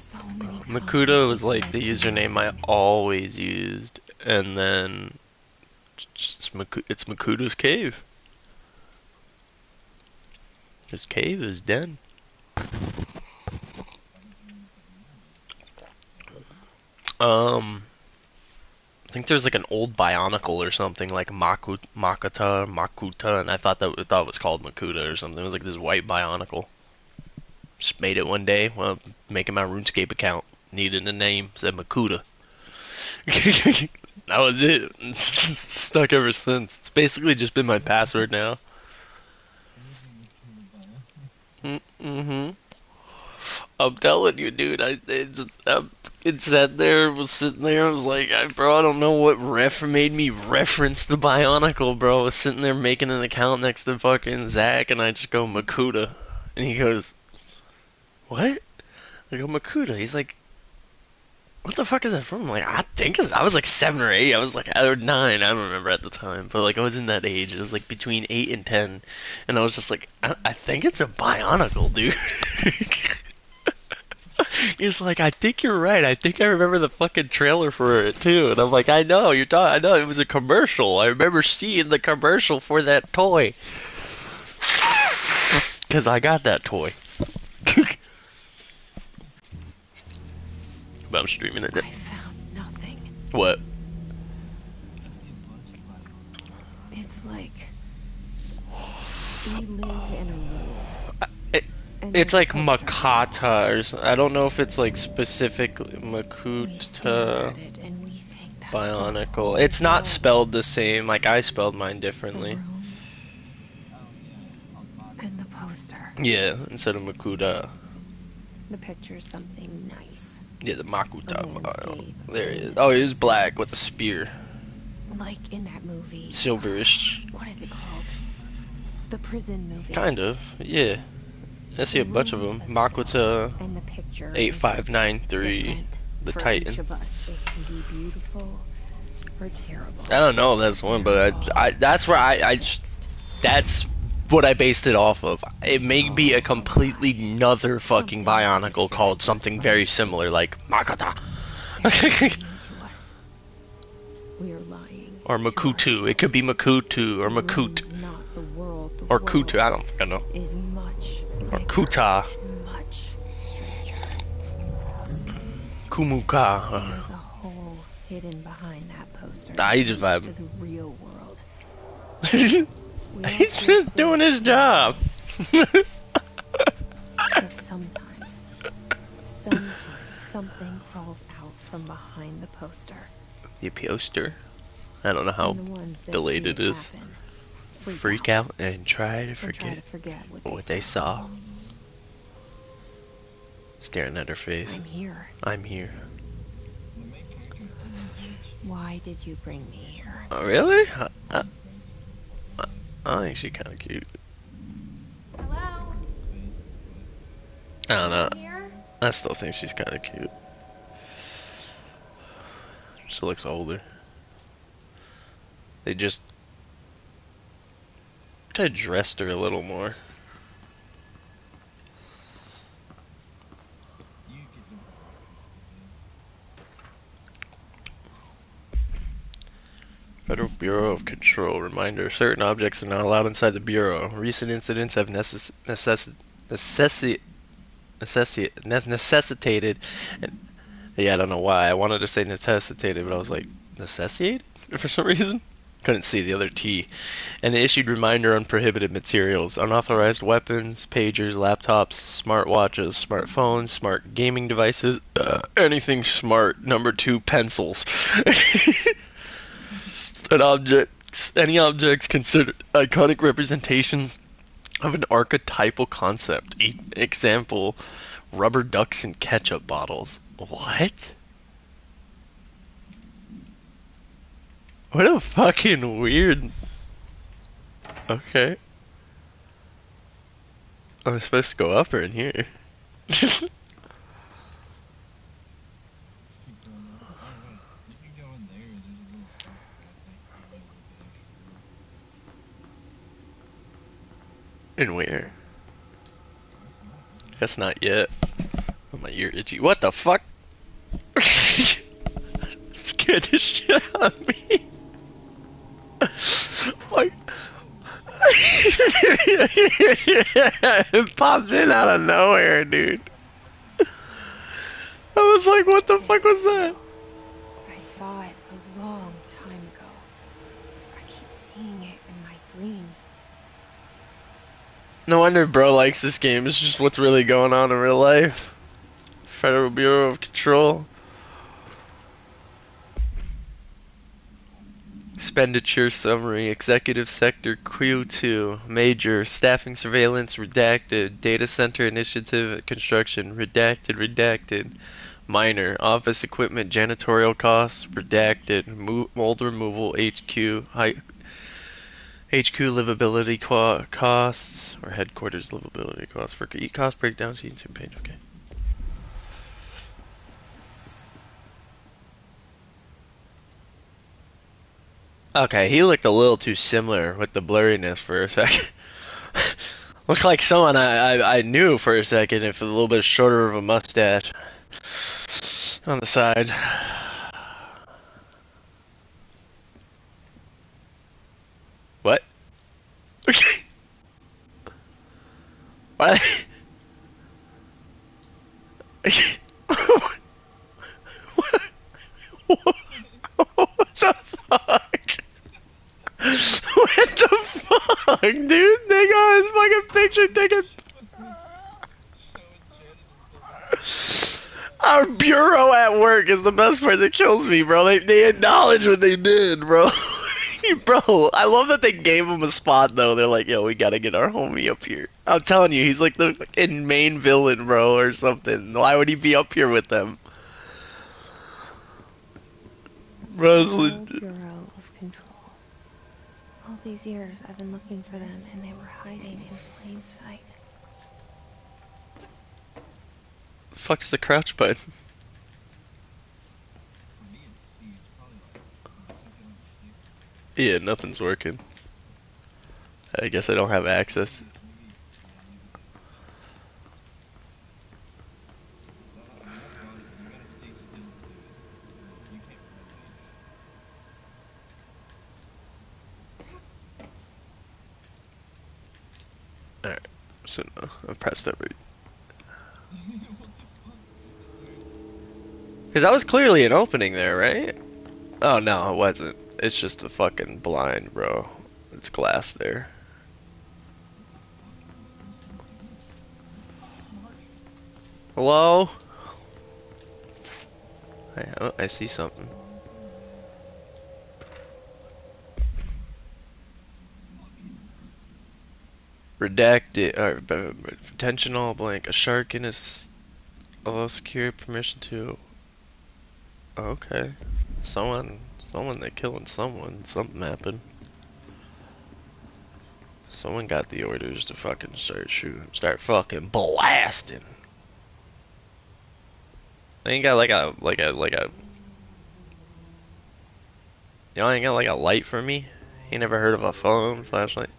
So many times Makuta was it's like led the to username I nothing. always used, and then it's Makuta's cave. His cave is dead. Um, I think there's like an old Bionicle or something like Makuta, and I thought it was called Makuta or something. It was like this white Bionicle. Just made it one day while making my RuneScape account. Needed a name, said Makuta. That was it. It's stuck ever since. It's basically just been my password now. Mm-hmm. I'm telling you, dude. It sat there, was sitting there. I was like, bro, I don't know what made me reference the Bionicle, bro. I was sitting there making an account next to fucking Zach, and I just go Makuta, and he goes, "What?" I go Makuta. He's like, "What the fuck is that from?" I'm like, I was like 7 or 8. I was like, or 9. I don't remember at the time, but like I was in that age. It was like between 8 and 10, and I was just like, I think it's a Bionicle, dude. He's like, I think you're right. I think I remember the fucking trailer for it too. And I'm like, I know, you're talking. I know it was a commercial. I remember seeing the commercial for that toy. Because I got that toy. But I'm streaming it. I found nothing. What? It's like we live in a room, It, and it's there's a like poster on the wall. Makata or I don't know if it's like specifically We stare Makuta at it and we think that's the Bionicle. whole It's not world. spelled the same. Like I spelled mine The differently. room and the poster. Yeah, instead of Makuta. The picture's something nice. Yeah, the A Makuta. landscape, a There he is. famous Oh, he was person. black with a spear. Like in that movie. Silverish. What is it called? The prison movie. Kind of, yeah. I see The a bunch of room's them. a cell, Makuta and the picture, it's 8593, different the for each Titan. of us. It can be beautiful or I terrible. don't know if that's one, We're but all that's where transfixed. that's what I based it off of. It It's may be a all a completely lie. another fucking Something to Bionicle called distract us something from the very similar, truth. like Makuta. They're lying to us. We're lying Or to Makutu. It could be ourselves. Makutu or The Makut. room's not the world. The Or Kutu, I world don't fucking know. is much Or bigger Kuta. and much stranger. Kumuka. There's a hole hidden behind that poster Nah, that he just leads vibing. to the real world. We all He's feel just doing safe his in our job. room. But sometimes something crawls out from behind the poster. The poster. I don't know And how the ones that delayed see it it is. happen freak Freak out out and try to and try to forget forget what they what they saw. saw. Staring at her face. I'm here. I'm here. Why did you bring me here? Oh, really? I think she's kind of cute. Hello? I don't know. Anyone here? I still think she's kind of cute. She looks older. They just kind of dressed her a little more. Federal Bureau of Control reminder: certain objects are not allowed inside the bureau. Recent incidents have necessitated. Yeah, I don't know why. I wanted to say necessitated, but I was like necessitated for some reason. Couldn't see the other T. And they issued reminder on prohibited materials: unauthorized weapons, pagers, laptops, smartwatches, smartphones, smart gaming devices, anything smart. Number 2, pencils. Any objects considered iconic representations of an archetypal concept. Example: rubber ducks and ketchup bottles. What? What a fucking weird. Okay. I'm supposed to go up or in here? In where? Guess not yet. My ear itchy. What the fuck? Scared the shit out of me. Like, it popped in out of nowhere, dude. I was like, what the fuck was that? I saw it a long time ago. I keep seeing it in my dreams. No wonder bro likes this game. It's just what's really going on in real life. Federal Bureau of Control. Expenditure summary. Executive Sector Q2. Major. Staffing Surveillance. Redacted. Data Center Initiative Construction. Redacted. Minor. Office Equipment Janitorial Costs. Redacted. Mold Removal HQ. HQ livability costs. Or headquarters livability costs. For cost breakdown sheets and page. Okay. Okay, he looked a little too similar with the blurriness for a second. Looked like someone I knew for a second, if a little bit shorter of a mustache on the side. What? What? What the fuck? What the fuck, dude? They got his fucking picture taken. Our bureau at work is the best part that kills me, bro. They acknowledge what they did, bro. Bro, I love that they gave him a spot, though. They're like, yo, we gotta get our homie up here. I'm telling you, he's like the fucking main villain, bro, or something. Why would he be up here with them? Bro's Federal Bureau of Control. All these years I've been looking for them, and they were hiding in plain sight. fuck's the crouch button? Yeah, nothing's working. I guess I don't have access. Alright, so no, I pressed every. Because that was clearly an opening there, right? Oh no, it wasn't. It's just a fucking blind, bro. It's glass there. Hello? I see something. Redacted, attention all blank. A shark in his secure permission to. Okay. Someone, they killing someone. Something happened. Someone got the orders to fucking start shooting, start fucking blasting. They ain't got like a. Y'all ain't got like a light for me? You never heard of a phone flashlight?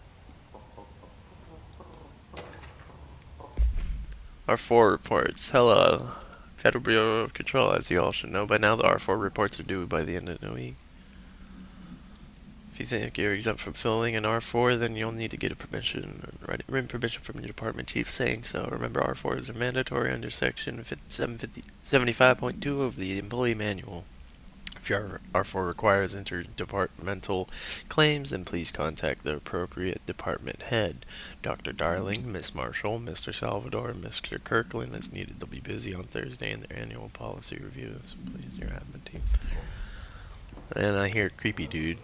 R4 reports. Hello. Federal Bureau of Control, as you all should know by now, the R4 reports are due by the end of the week. If you think you're exempt from filling an R4, then you'll need to get a permission, written permission from your department chief saying so. Remember, R4s are mandatory under section 75.2 of the employee manual. If your R4 requires interdepartmental claims, then please contact the appropriate department head. Dr. Darling, Miss Marshall, Mr. Salvador, and Mr. Kirkland, as needed. They'll be busy on Thursday in their annual policy reviews. Please, your admin team. And I hear creepy dude.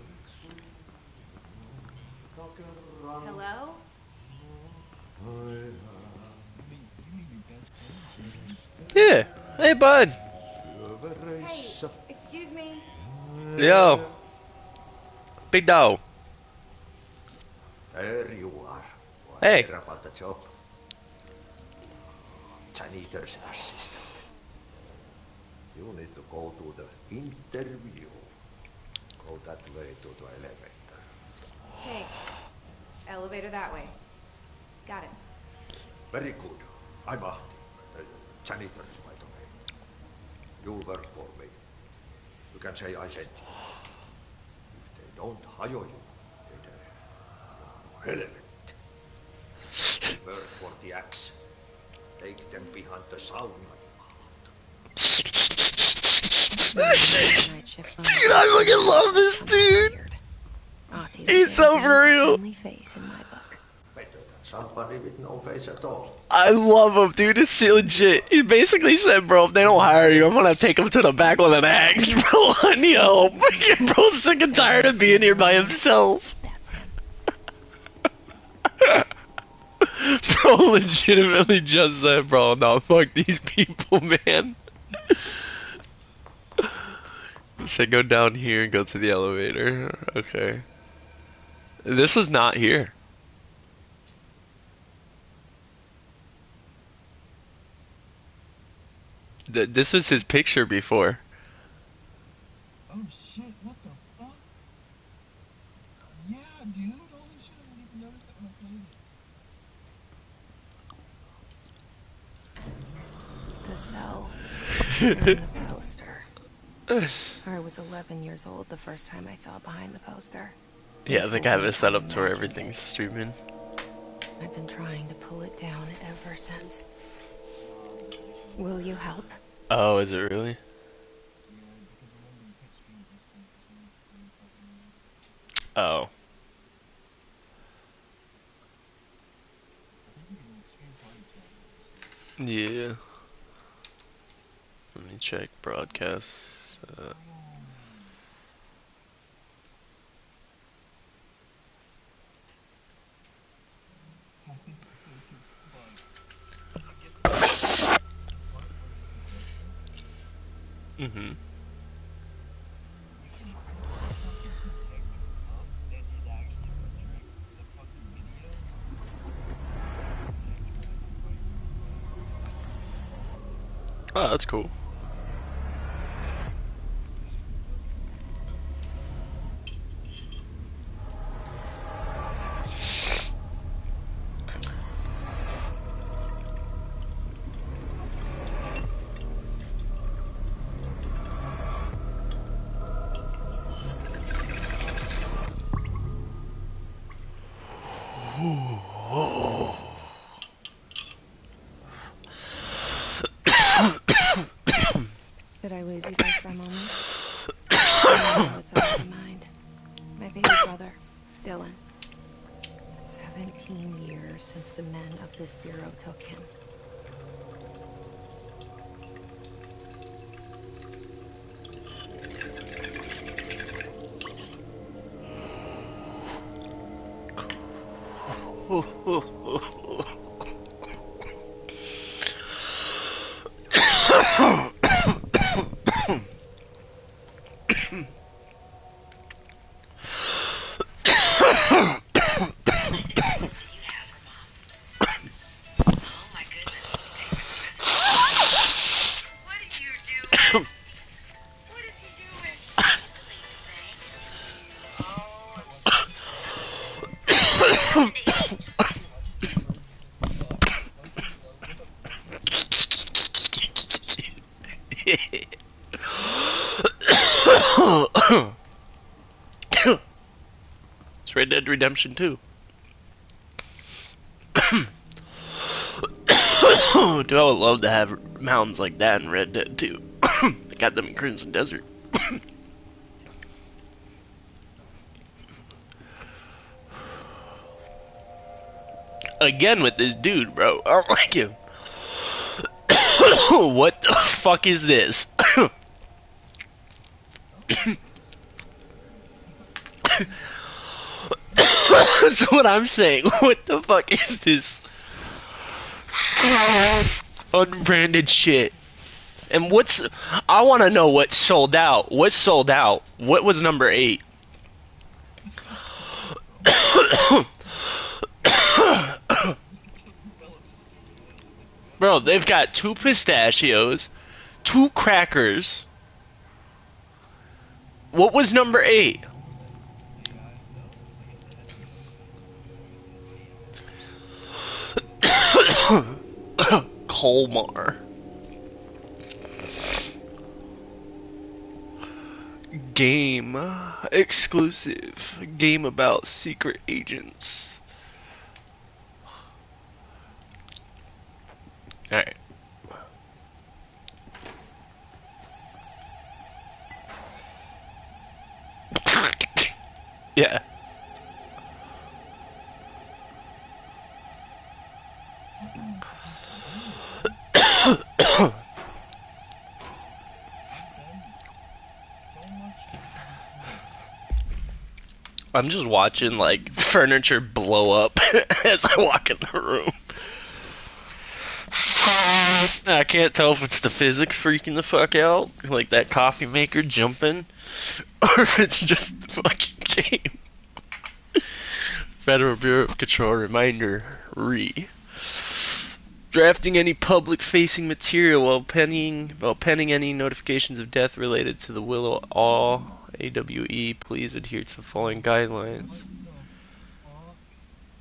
Hello? Yeah. Hey, bud. Hey, excuse me. Yo. Big dog. There you are. Hey. Hear about the job? Janitor's assistant. You need to go to the interview. Go that way to the elevator. Thanks. Elevator that way. Got it. Very good. I'm Ahti. The janitor is my You'll work for me. You can say I sent you. If they don't hire you, then you're helvet. They work for the axe. Take them behind the sauna, Night shift Dude, I fucking love this dude. He's so for real. Friendly face in my book. better than somebody with no face at all. I love him, dude. It's so legit. He basically said, bro, if they don't hire you, I'm gonna take him to the back with an axe, bro. I need help. Bro's sick and tired of being here by himself. That's him. Bro legitimately just said, bro, no, fuck these people, man. Said go down here and go to the elevator. Okay. This was not here. This was his picture before. Oh shit, what the fuck? Yeah, dude, holy shit, I didn't even notice that when I played it. The cell. And the poster. I was 11 years old the first time I saw behind the poster. Yeah, I think I have it set up to where Imagined everything's it. streaming. I've been trying to pull it down ever since. Will you help? Oh, is it really? Oh. Yeah. Let me check broadcasts. Mm-hmm. Oh, that's cool. Did I lose you there for a moment? I know it's on my mind. My baby brother, Dylan. 17 years since the men of this bureau took him. It's Red Dead Redemption 2. Dude, I would love to have mountains like that in Red Dead 2. I got them in Crimson Desert. Again with this dude, bro. I don't like him. What the fuck is this? That's what I'm saying. What the fuck is this? Unbranded shit. And what's... I want to know what sold out. What sold out? What was number 8? Bro, they've got 2 pistachios, 2 crackers. What was number 8? Colmar. game. Exclusive. Game about secret agents. Alright. Yeah. I'm just watching like furniture blow up as I walk in the room. I can't tell if it's the physics freaking the fuck out, like that coffee maker jumping, or if it's just the fucking game. Federal Bureau of Control reminder: drafting any public-facing material while penning any notifications of death related to the will of all AWE. Please adhere to the following guidelines.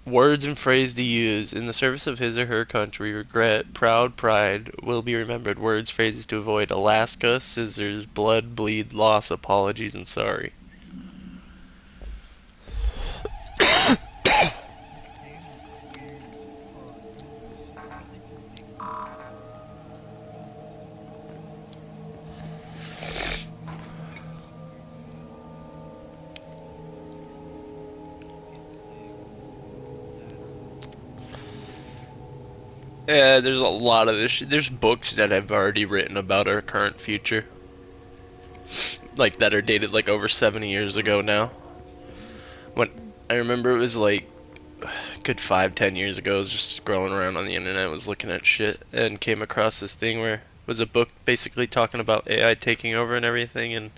Words and phrase to use in the service of his or her country. Regret, proud, pride will be remembered. Words, phrases to avoid: Alaska, scissors, blood, bleed, loss, apologies, and sorry. Yeah, there's a lot of this shit. There's books that I've already written about our current future. Like, that are dated like over 70 years ago now. When I remember it was like a good 5-10 years ago, I was just scrolling around on the internet, was looking at shit, and came across this thing where it was a book basically talking about AI taking over and everything, and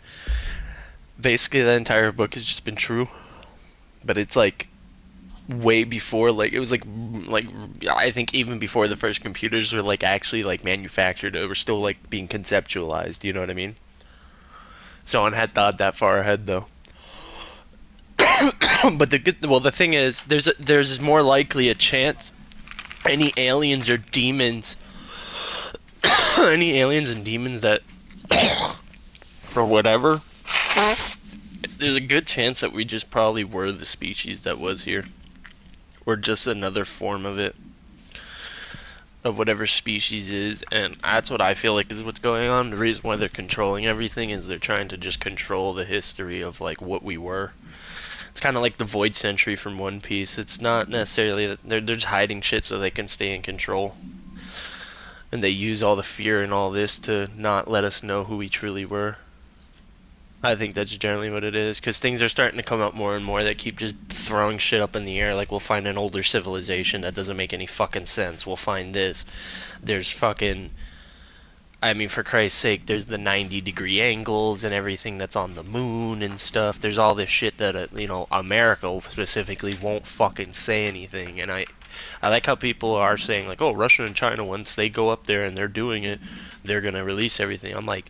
basically the entire book has just been true. But it's like way before, like it was like I think even before the first computers were like actually like manufactured, they were still like being conceptualized, you know what I mean? Someone had thought that far ahead though. But the thing is, there's more likely a chance any aliens or demons any aliens and demons that or whatever, there's a good chance that we just probably were the species that was here. Or just another form of it, of whatever species is, and that's what I feel like is what's going on. The reason why they're controlling everything is they're trying to just control the history of like what we were. It's kind of like the Void Century from One Piece. It's not necessarily that they're just hiding shit so they can stay in control, and they use all the fear and all this to not let us know who we truly were. I think that's generally what it is, because things are starting to come up more and more that keep just throwing shit up in the air. Like, we'll find an older civilization that doesn't make any fucking sense. We'll find this. There's fucking... I mean, for Christ's sake, there's the 90-degree angles and everything that's on the moon and stuff. There's all this shit that, you know, America specifically won't fucking say anything. And I like how people are saying, like, oh, Russia and China, once they go up there and they're doing it, they're gonna release everything. I'm like...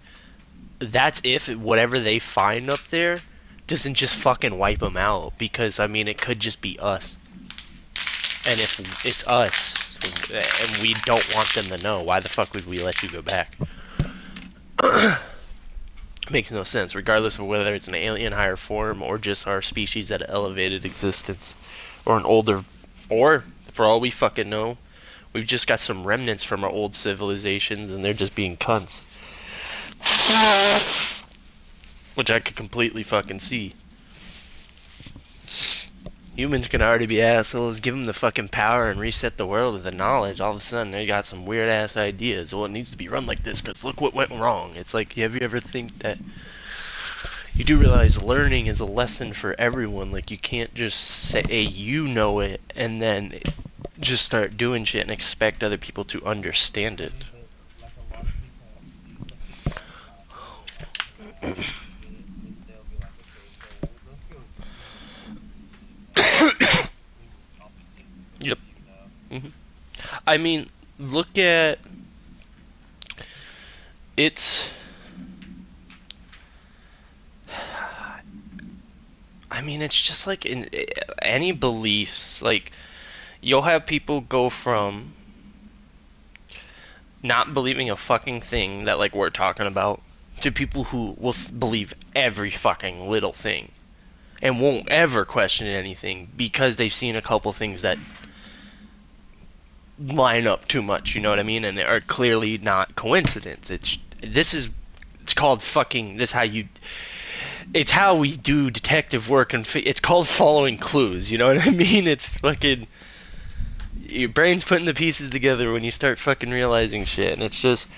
That's if whatever they find up there doesn't just fucking wipe them out, because I mean it could just be us, and if it's us and we don't want them to know, why the fuck would we let you go back? Makes no sense, regardless of whether it's an alien higher form or just our species that elevated existence, or an older, or for all we fucking know, we've just got some remnants from our old civilizations and they're just being cunts. Which I could completely fucking see. Humans can already be assholes. Give them the fucking power and reset the world with the knowledge. All of a sudden, they got some weird ass ideas. Well, it needs to be run like this because look what went wrong. It's like, have you ever think that you do realize learning is a lesson for everyone? Like, you can't just say you know it and then just start doing shit and expect other people to understand it. Yep. I mean, look at it's. I mean, it's just like in any beliefs. Like, you'll have people go from not believing a fucking thing that like we're talking about to people who will believe every fucking little thing and won't ever question anything because they've seen a couple things that line up too much, you know what I mean, and they are clearly not coincidence. It's called fucking, it's how we do detective work, and it's called following clues, you know what I mean? It's fucking, your brain's putting the pieces together when you start fucking realizing shit, and it's just,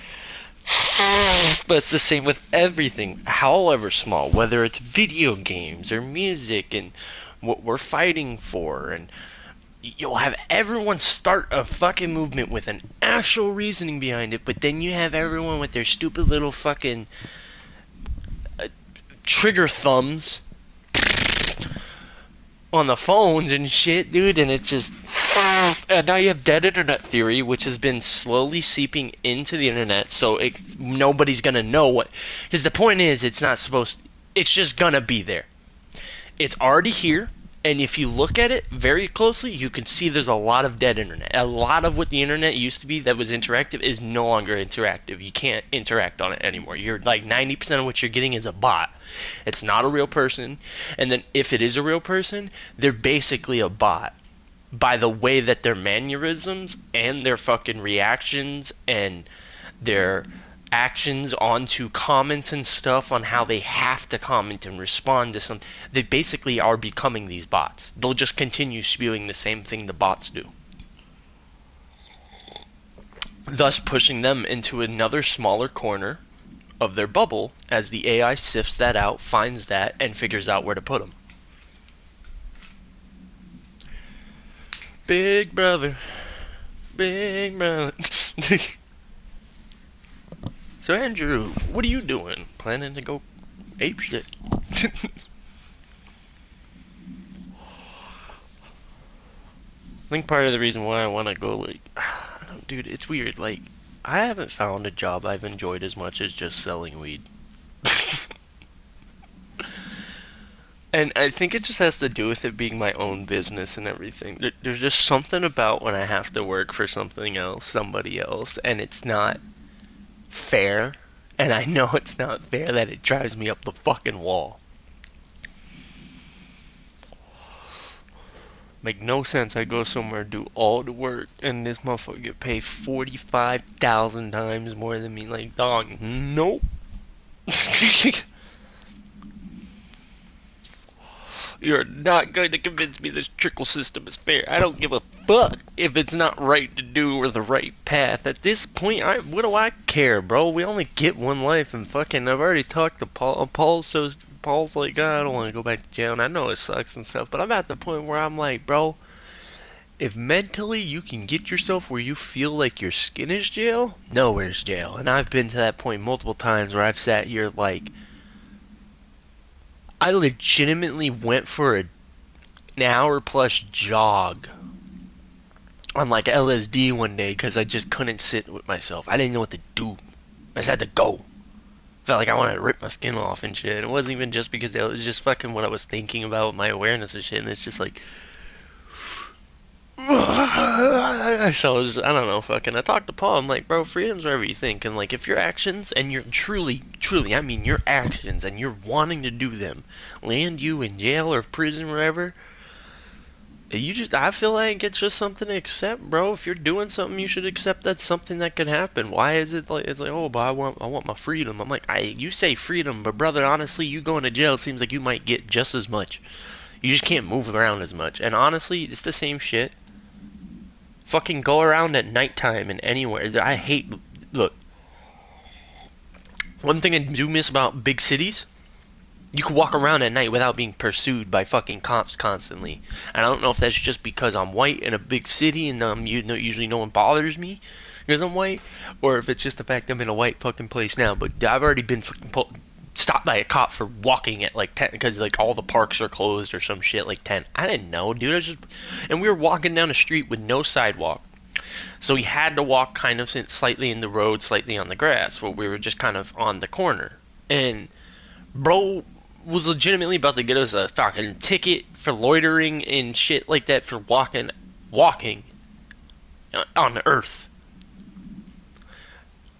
but it's the same with everything, however small, whether it's video games or music and what we're fighting for, and you'll have everyone start a fucking movement with an actual reasoning behind it, but then you have everyone with their stupid little fucking trigger thumbs on the phones and shit, dude, and it's just, and now you have dead internet theory, which has been slowly seeping into the internet, so nobody's gonna know what, because the point is, it's just gonna be there. It's already here, and if you look at it very closely, you can see there's a lot of dead internet. A lot of what the internet used to be that was interactive is no longer interactive. You can't interact on it anymore. You're like 90% of what you're getting is a bot. It's not a real person. And then if it is a real person, they're basically a bot by the way that their mannerisms and their fucking reactions and their actions onto comments and stuff on how they have to comment and respond to something. They basically are becoming these bots. They'll just continue spewing the same thing the bots do, thus pushing them into another smaller corner of their bubble as the AI sifts that out, finds that, and figures out where to put them. Big brother, big brother. So Andrew, what are you doing? Planning to go ape shit? I think part of the reason why I want to go, like, dude, it's weird. Like, I haven't found a job I've enjoyed as much as just selling weed. And I think it just has to do with it being my own business and everything. There's just something about when I have to work for something else, somebody else, and it's not fair, and I know it's not fair, that it drives me up the fucking wall. Make no sense. I go somewhere, do all the work, and this motherfucker get paid 45,000 times more than me. Like, dog, nope. You're not going to convince me this trickle system is fair. I don't give a fuck if it's not right to do or the right path. At this point, what do I care, bro? We only get one life, and fucking, I've already talked to Paul. Paul's like, I don't want to go back to jail, and I know it sucks and stuff, but I'm at the point where I'm like, bro, if mentally you can get yourself where you feel like your skin is jail, nowhere's jail. And I've been to that point multiple times where I've sat here like, I legitimately went for an hour plus jog on like LSD one day because I just couldn't sit with myself. I didn't know what to do. I just had to go. Felt like I wanted to rip my skin off and shit. And it wasn't even just because it was just fucking what I was thinking about, my awareness and shit. And it's just like, so I don't know, fucking, I talked to Paul, I'm like, bro, freedom's wherever you think, and like, if your actions, and you're truly, I mean your actions, and you're wanting to do them, land you in jail or prison or whatever, I feel like it's just something to accept, bro. If you're doing something, you should accept that's something that could happen. Why is it like, it's like, oh, but I want my freedom. I'm like, you say freedom, but brother, honestly, you going to jail, it seems like you might get just as much. You just can't move around as much, and honestly, it's the same shit. Fucking go around at nighttime and anywhere. Look, one thing I do miss about big cities, you can walk around at night without being pursued by fucking cops constantly. And I don't know if that's just because I'm white in a big city and usually no one bothers me because I'm white, or if it's just the fact I'm in a white fucking place now. But I've already been fucking stopped by a cop for walking at like 10 because like all the parks are closed or some shit like 10. I didn't know, dude. And we were walking down the street with no sidewalk, so we had to walk kind of slightly in the road, slightly on the grass, but we were just kind of on the corner. And bro was legitimately about to get us a fucking ticket for loitering and shit like that for walking on the earth.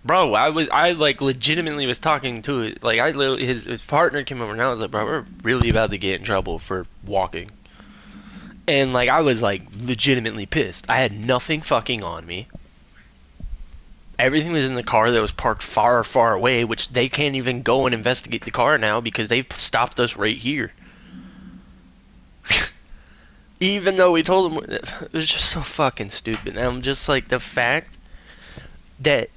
Bro, I like legitimately was talking to it. Like I literally, his partner came over and I was like, bro, we're really about to get in trouble for walking. And like I was like legitimately pissed. I had nothing fucking on me. Everything was in the car that was parked far, far away, which they can't even go and investigate the car now because they've stopped us right here. Even though we told them, it was just so fucking stupid. And I'm just like, the fact that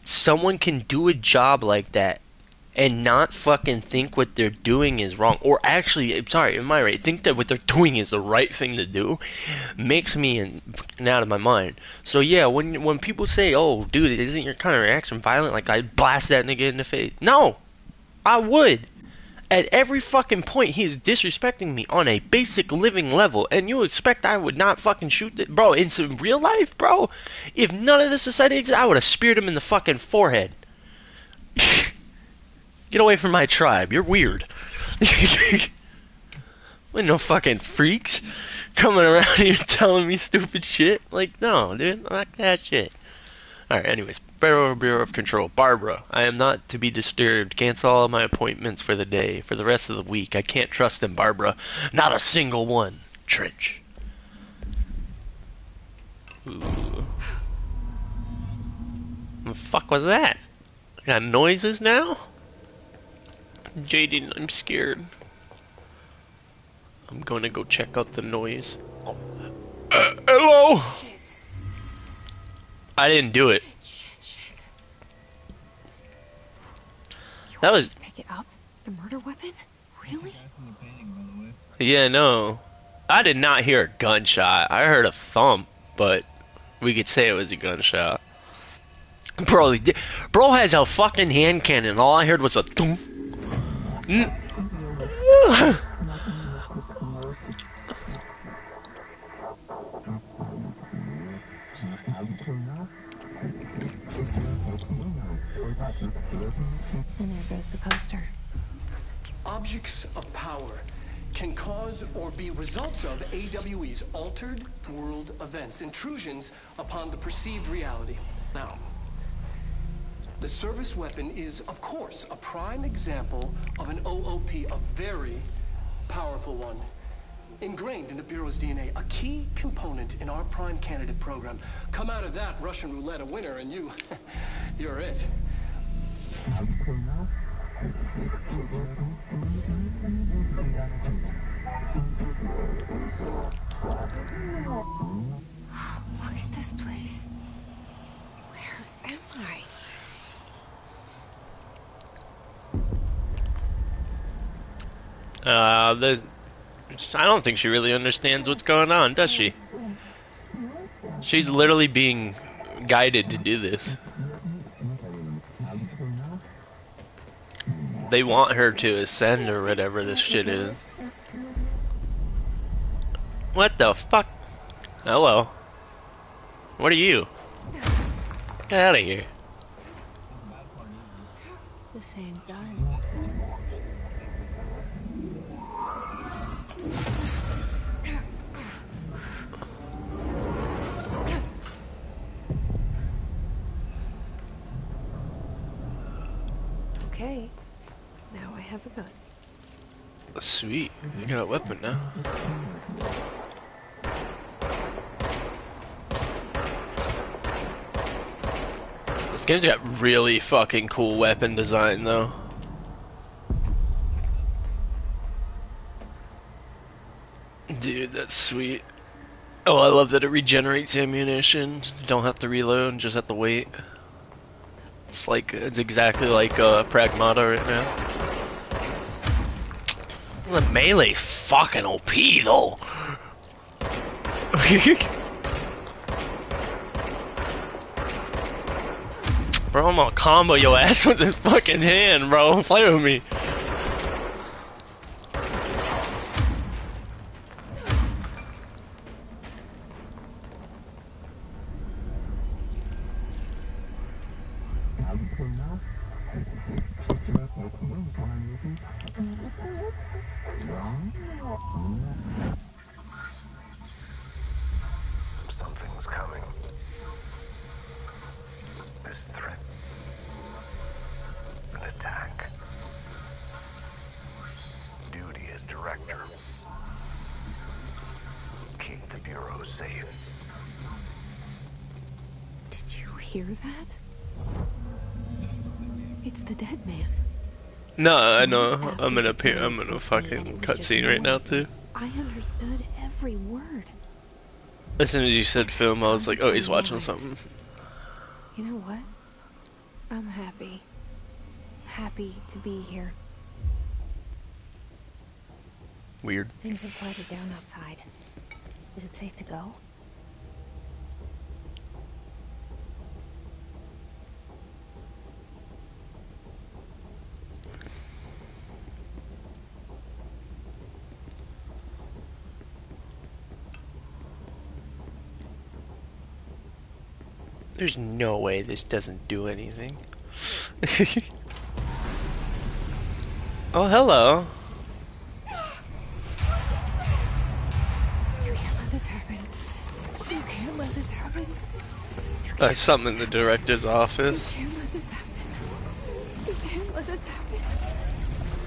someone can do a job like that and not fucking think what they're doing is wrong, or actually, I'm sorry, am I right? Think that what they're doing is the right thing to do, makes me out of my mind. So yeah, when people say, "Oh, dude, isn't your kind of reaction violent?" Like I'd blast that nigga in the face. No, I would. At every fucking point, he is disrespecting me on a basic living level, and you expect I would not fucking shoot that, bro? In some real life, bro. If none of this society existed, I would have speared him in the fucking forehead. Get away from my tribe. You're weird. We're no fucking freaks coming around here telling me stupid shit. Like, no, dude. Like that shit. Alright, anyways. Federal Bureau of Control. Barbara, I am not to be disturbed. Cancel all my appointments for the day. For the rest of the week. I can't trust them, Barbara. Not a single one. Trench. Ooh. What the fuck was that? Got noises now? Jaden, I'm scared. I'm going to go check out the noise. Hello? Shit. I didn't do it. Shit. You That want was... me to pick it up? The murder weapon? Really? Guy from the painting, by the way. Yeah, no. I did not hear a gunshot. I heard a thump, but we could say it was a gunshot. Bro has a fucking hand cannon. All I heard was a thump. And there goes the poster. Objects of power can cause or be results of AWE's altered world events, intrusions upon the perceived reality. Now, the service weapon is, of course, a prime example of an OOP, a very powerful one. Ingrained in the Bureau's DNA, a key component in our prime candidate program. Come out of that Russian roulette a winner and you're it. Look at this place. Where am I? I don't think she really understands what's going on, does she? She's literally being guided to do this. They want her to ascend or whatever this shit is. What the fuck? Hello. What are you? Get out of here. The same gun. Okay. Now I have a gun. Sweet. You got a weapon now. This game's got really fucking cool weapon design though. Dude, that's sweet. Oh, I love that it regenerates ammunition. You don't have to reload, just have to wait. It's like, it's exactly like Pragmata right now. The melee's fucking OP though. Bro, I'm gonna combo your ass with this fucking hand, bro. Play with me. Something's coming. This threat Victor. Keep the Bureau safe. Did you hear that? It's the dead man. No, I know. After I'm the gonna parents fucking woke me and it was just cutscene right now noise, too. I understood every word. As soon as you said Like film, I was this like, gun oh, is he's watching alive. something. You know what? I'm happy. Happy to be here. Weird. Things have quieted down outside. Is it safe to go? There's no way this doesn't do anything. Oh, hello. You can't let this happen. You can't let this happen. Something in the director's You office. can't let this happen. You can't let this happen.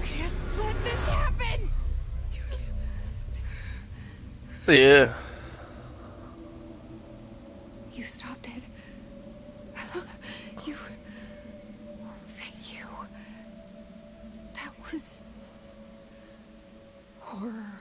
You can't let this happen. You can't let this happen. Yeah. You stopped it. You... Oh, thank you. That was... horror.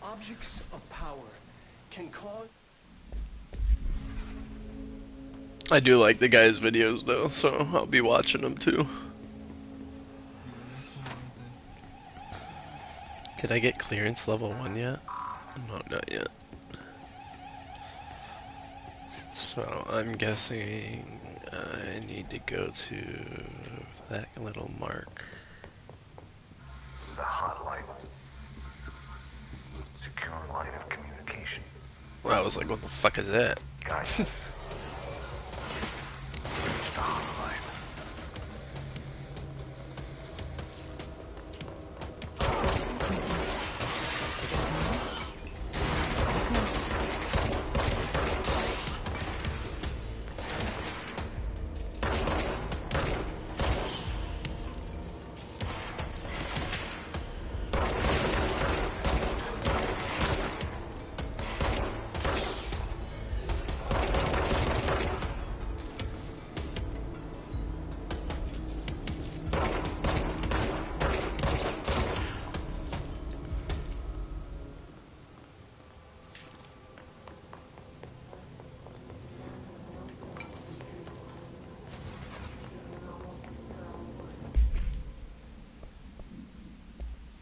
Objects of power can cause... I do like the guy's videos though, so I'll be watching them too. Did I get clearance level 1 yet? No, not yet. So I'm guessing I need to go to that little mark. The hotline. Secure line of communication. I was like, what the fuck is that? Guys. Reach the hotline.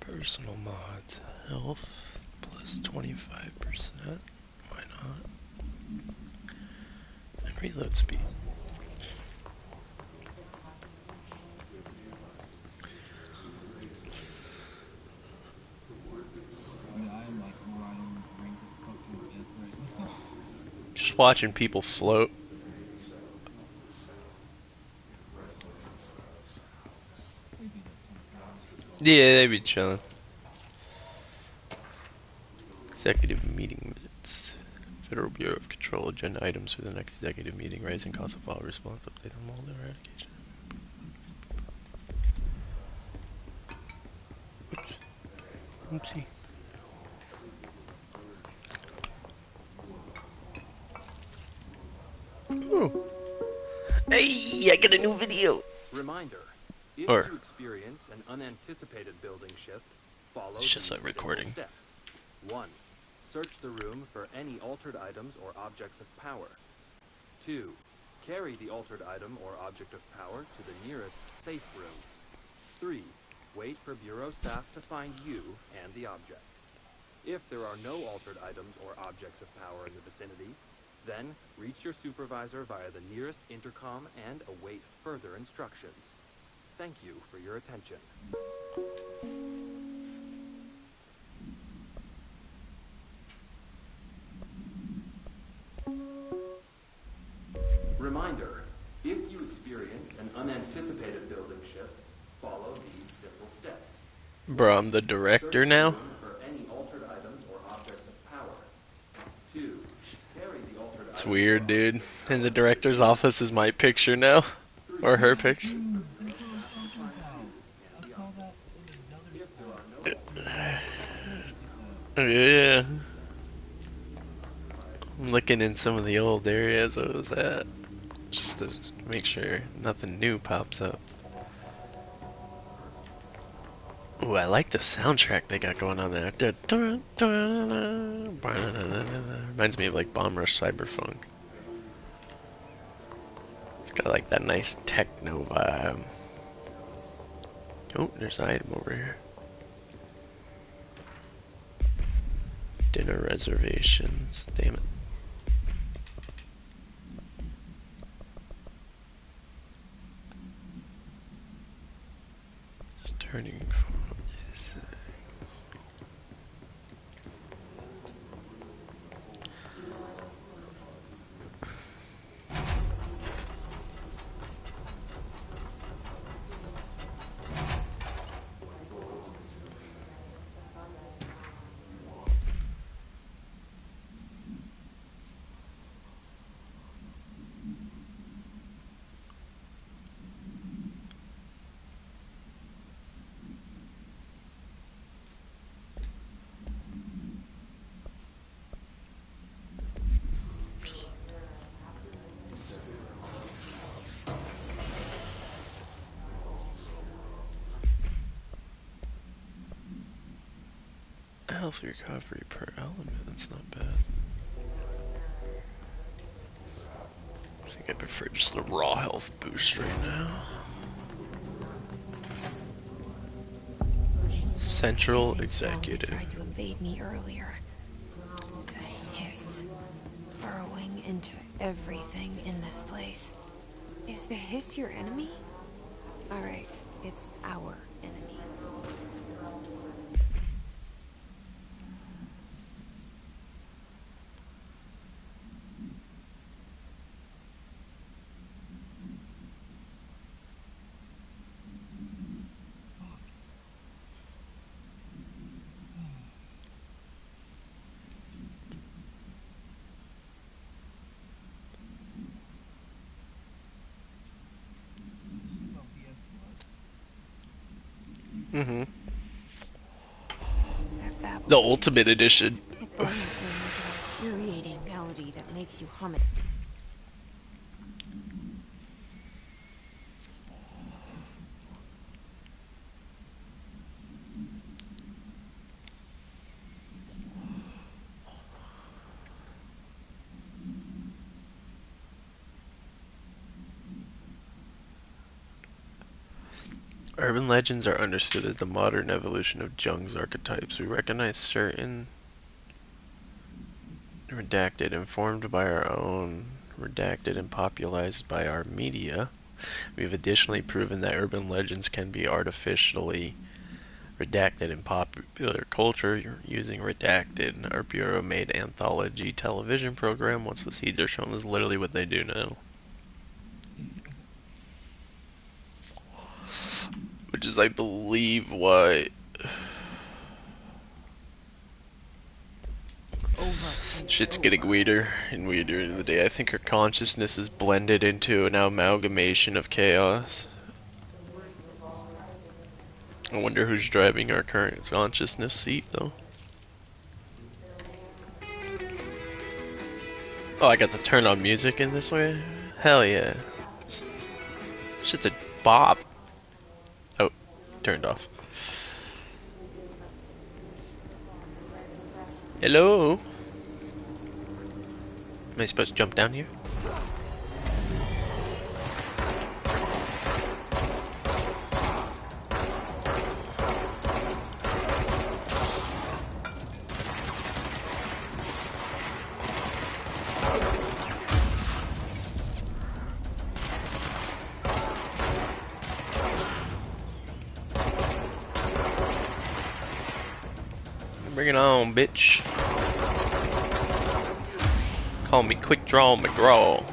Personal mods, health plus 25%. Why not? And reload speed. Just watching people float. Yeah, they be chilling. Executive meeting minutes. Federal Bureau of Control agenda items for the next executive meeting. Rising cost of file response update on mold eradication. Oops. Oopsie. Ooh. Hey, I got a new video. Reminder, if Or- you experience an unanticipated building shift, follow It's just these like simple recording. steps. 1. Search the room for any altered items or objects of power. 2. Carry the altered item or object of power to the nearest safe room. 3. Wait for Bureau staff to find you and the object. If there are no altered items or objects of power in the vicinity, then reach your supervisor via the nearest intercom and await further instructions. Thank you for your attention. Reminder, if you experience an unanticipated building shift, follow these simple steps. Bro, I'm the director now. Search the room for any altered items or objects of power. 2. Carry the altered It's items weird, or dude. objects of In power the to director's nearest office is my picture now. Or her picture. That's what I was talking about. I saw that in another Yeah. I'm looking in some of the old areas I was at. Just to make sure nothing new pops up. Ooh, I like the soundtrack they got going on there. Reminds me of like Bomb Rush Cyberpunk. It's got like that nice techno vibe. Oh, there's an item over here. Dinner reservations. Damn it. Just turning for these things. Health recovery per element, that's not bad. I think I prefer just the raw health boost right now. Central Hissing Executive. sound that tried to invade me earlier. The hiss, burrowing into everything in this place. Is the hiss your enemy? Alright, it's our enemy. Mm-hmm. That babble The seems Ultimate Edition. It burns me like an infuriating melody that makes you hum it. Urban legends are understood as the modern evolution of Jung's archetypes. We recognize certain redacted, informed by our own, redacted and popularized by our media. We've additionally proven that urban legends can be artificially redacted in popular culture using Redacted, our bureau-made anthology television program. Once the seeds are shown, is literally what they do now. Which is, I believe, why... Shit's getting weirder and weirder in the day. I think her consciousness is blended into an amalgamation of chaos. I wonder who's driving our current consciousness seat, though. Oh, I got to turn on music in this way? Hell yeah. Shit's a Bob. Oh, turned off. Hello? Am I supposed to jump down here? Bring it on, bitch. Call me Quick Draw McGraw.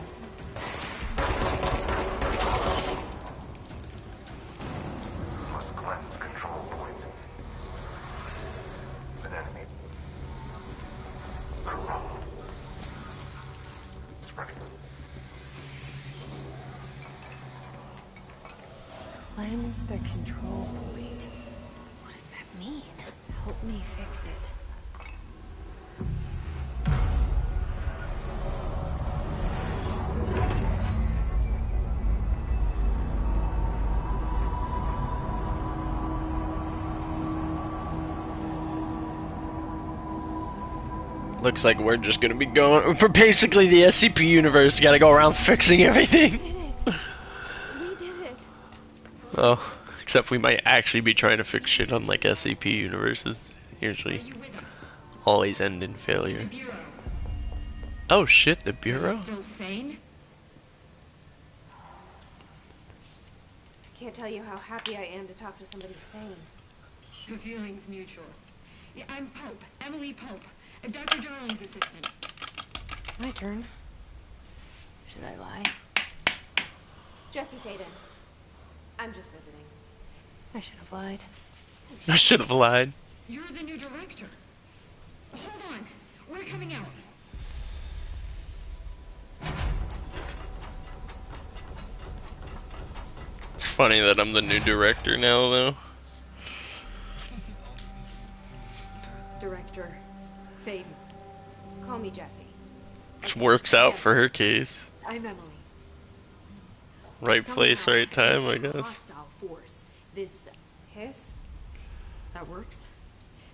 Must cleanse control points. An enemy. Spreading. Cleanse the control point. What does that mean? Help me fix it. Looks like we're just gonna be going for basically the SCP universe. Gotta go around fixing everything. We did it. We did it. Oh, except we might actually be trying to fix shit on like SCP universes. Usually, always end in failure. Oh shit, the Bureau? Still sane? I can't tell you how happy I am to talk to somebody sane. The feeling's mutual. Yeah, I'm Pope, Emily Pope, Dr. Darling's assistant. My turn. Should I lie? Jesse Faden. I'm just visiting. I should have lied. I should have lied. You're the new director. Hold on. We're coming out. It's funny that I'm the new director now, though. Director Faden. Call me Jesse. Which works out for her case. I'm Emily. Right place, Somehow, right time, I this guess. Hostile force. This hiss. That works.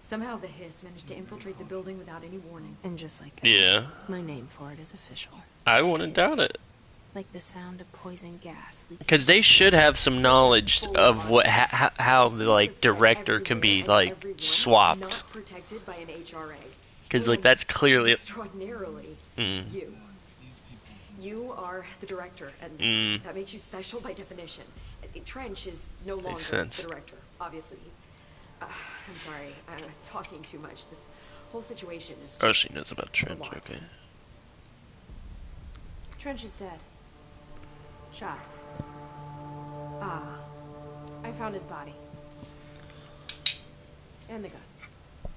Somehow the hiss managed to infiltrate the building without any warning. And just like that, Yeah. my name for it is official. I wouldn't doubt it. Like the sound of poison gas leaking. Because they should have some knowledge of what how the like director can be like swapped. Not protected by an HRA. Because like that's clearly. Extraordinarily you. You are the director, and that makes you special by definition. Trench is no longer sense. the director, obviously. I'm sorry, I'm talking too much. This whole situation is Oh, just she knows about Trench. lot. Okay. Trench is dead. Shot. I found his body. And the gun.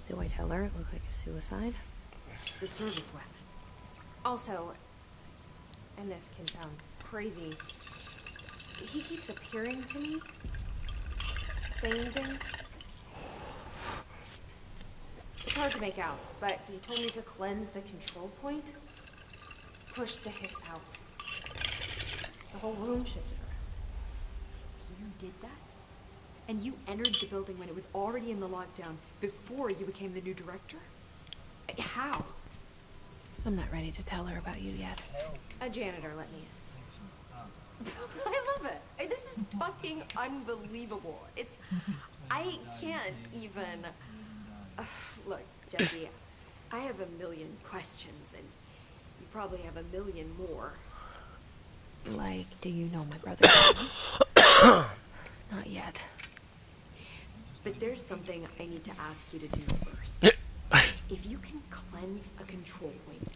Do I tell her it looked like a suicide? The service weapon. Also, and this can sound crazy, he keeps appearing to me, saying things. It's hard to make out, but he told me to cleanse the control point, push the hiss out. The whole room shifted around. You did that? And you entered the building when it was already in the lockdown before you became the new director? How? I'm not ready to tell her about you yet. A janitor let me in. I love it. This is fucking unbelievable. I can't even... Look, Jesse, I have a million questions, and you probably have a million more. Like, do you know my brother? Not yet. But there's something I need to ask you to do first. If you can cleanse a control point,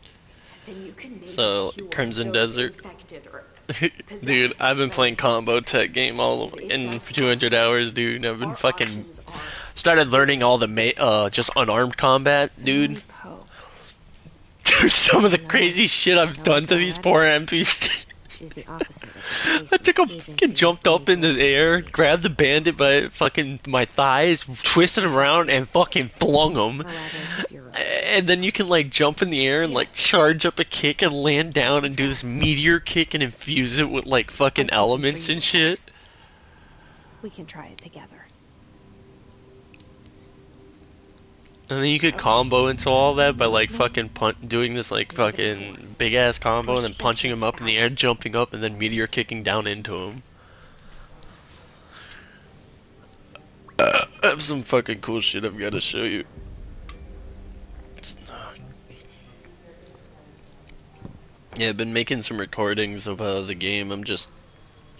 then you can maybe So, cure Crimson those Desert. infected or Dude, I've been possessed playing by combo this. tech game all of, in 200 hours, dude. I've been Our fucking options are started learning all the just unarmed combat, dude. Emily Poe. Dude, some of the No. crazy shit I've No, done to these God. poor NPCs. She's the opposite of the I took a places fucking agency jumped up in the people air, make grabbed the us. bandit by fucking my thighs, twisted him around, and fucking flung him. Or rather, the Bureau. And then you can like jump in the air and like Yes. charge up a kick and land down and do this meteor kick and infuse it with like fucking I'm speaking for elements you, and shit. Fox. We can try it together. And then you could combo into all that by like fucking doing this like fucking big ass combo and then punching him up in the air, jumping up, and then meteor kicking down into him. I have some fucking cool shit I've got to show you. Yeah, I've been making some recordings of the game.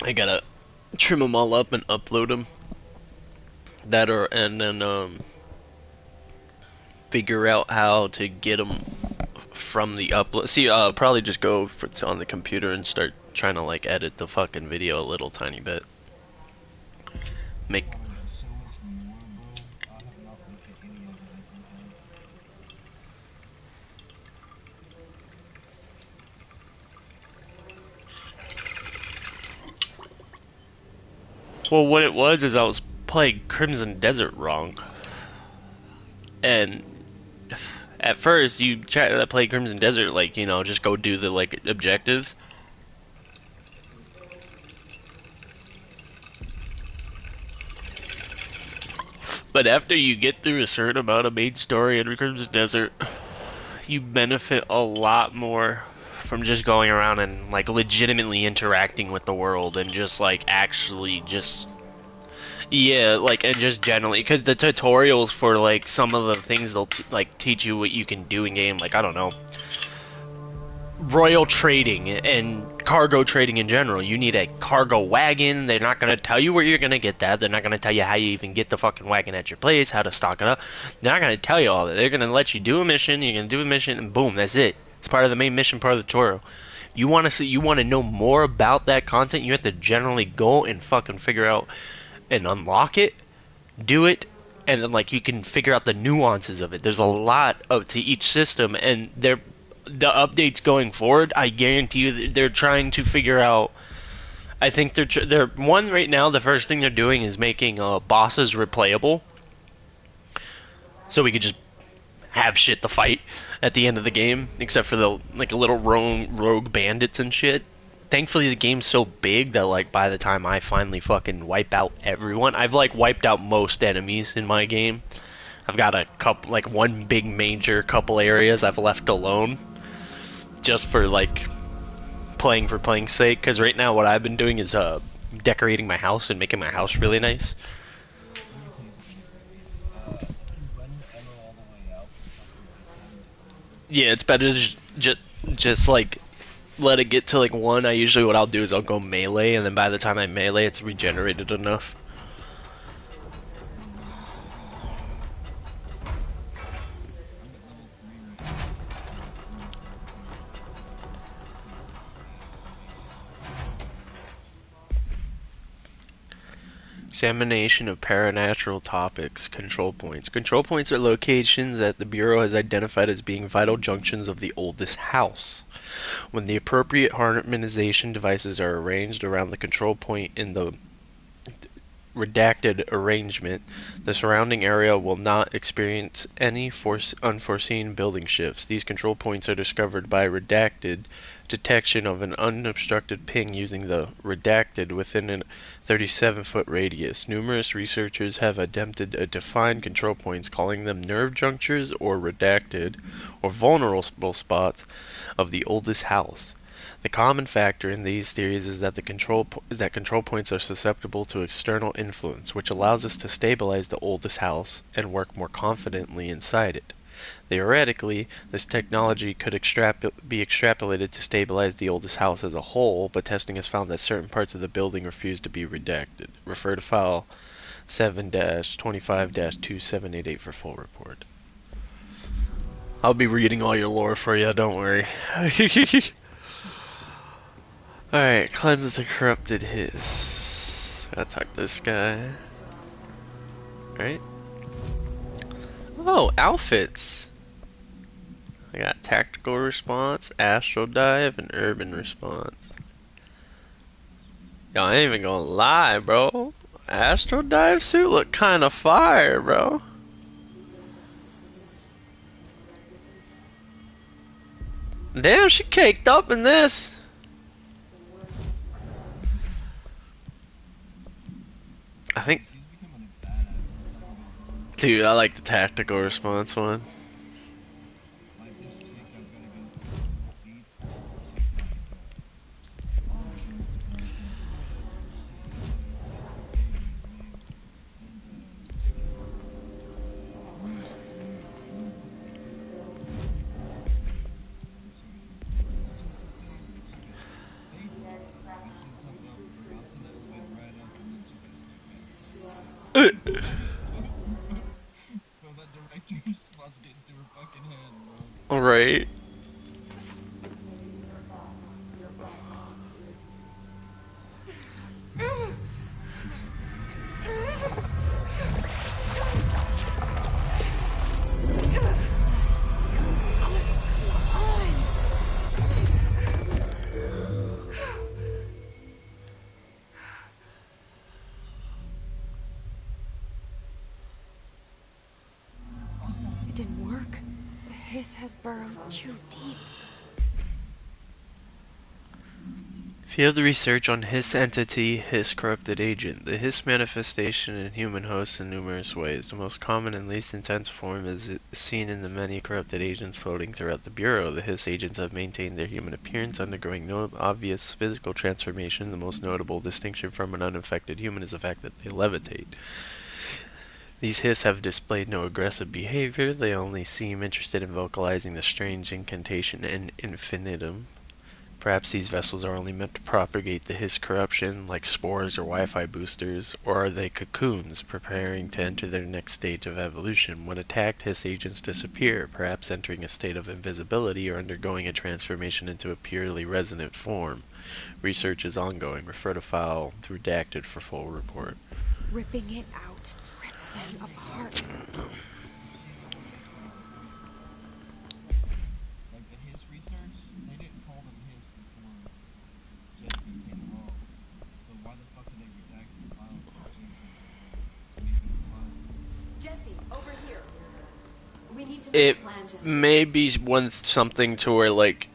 I gotta trim them all up and upload them. And then figure out how to get them from the upload. See, I'll probably just go on the computer and start trying to like edit the fucking video a little tiny bit. Make. Well, what it was is I was playing Crimson Desert wrong. And at first, you try to play Crimson Desert, like, you know, just go do the, like, objectives. But after you get through a certain amount of main story in Crimson Desert, you benefit a lot more from just going around and, like, legitimately interacting with the world and just, like, actually just... Yeah, like, and just generally, because the tutorials for, like, some of the things they'll, like, teach you what you can do in game, like, I don't know, royal trading and cargo trading in general. You need a cargo wagon. They're not going to tell you where you're going to get that. They're not going to tell you how you even get the fucking wagon at your place, how to stock it up. They're not going to tell you all that. They're going to let you do a mission, you're going to do a mission, and boom, that's it. It's part of the main mission, part of the tutorial. You want to know more about that content, you have to generally go and fucking figure out and unlock it, do it, and then like you can figure out the nuances of it. There's a lot to each system, and the updates going forward, I guarantee you they're trying to figure out. I think they're one right now. The first thing they're doing is making bosses replayable, so we could just have shit to fight at the end of the game, except for the like a little rogue bandits and shit. Thankfully, the game's so big that, like, by the time I finally fucking wipe out everyone, I've, like, wiped out most enemies in my game. I've got a couple, like, one big major couple areas I've left alone. Just for, like, playing for playing's sake. Because right now what I've been doing is, decorating my house and making my house really nice. Yeah, it's better to just like... let it get to like 1. What I'll do is I'll go melee, and then by the time I melee, it's regenerated enough. Examination of paranatural topics. Control points. Control points are locations that the Bureau has identified as being vital junctions of the oldest house. When the appropriate harmonization devices are arranged around the control point in the redacted arrangement, the surrounding area will not experience any unforeseen building shifts. These control points are discovered by redacted detection of an unobstructed ping using the redacted within a 37-foot radius. Numerous researchers have attempted to define control points, calling them nerve junctures or redacted or vulnerable spots of the oldest house. The common factor in these theories is that control points are susceptible to external influence, which allows us to stabilize the oldest house and work more confidently inside it. Theoretically, this technology could be extrapolated to stabilize the oldest house as a whole, but testing has found that certain parts of the building refuse to be redacted. Refer to file 7-25-2788 for full report. I'll be reading all your lore for you, don't worry. Alright, cleanse the corrupted hiss. Gotta talk to this guy. Alright. Oh, outfits! I got tactical response, astral dive, and urban response. Yo, I ain't even gonna lie, bro. Astral dive suit look kinda fire, bro. Damn, she caked up in this. I think, He's becoming a badass. Dude, I like the tactical response one. Like this chick that's gonna go to sleep. She's like, all she wants to break Bro, that director's about to get into her fucking head, bro. Right. It didn't work. The hiss has burrowed too deep. If you have the research on Hiss entity, Hiss corrupted agent, the Hiss manifestation in human hosts in numerous ways. The most common and least intense form is seen in the many corrupted agents floating throughout the Bureau. The Hiss agents have maintained their human appearance, undergoing no obvious physical transformation. The most notable distinction from an unaffected human is the fact that they levitate. These Hiss have displayed no aggressive behavior. They only seem interested in vocalizing the strange incantation and infinitum. Perhaps these vessels are only meant to propagate the Hiss corruption, like spores or Wi-Fi boosters, or are they cocoons, preparing to enter their next stage of evolution? When attacked, Hiss agents disappear, perhaps entering a state of invisibility or undergoing a transformation into a purely resonant form. Research is ongoing. Refer to file redacted for full report. Ripping it out rips them apart. Like the Hiss research, they didn't call them Hiss before Jesse came along. So why the fuck did they redact the file for Jesse? Jesse, over here. We need to make It a plan, Jesse. may be something to where, like,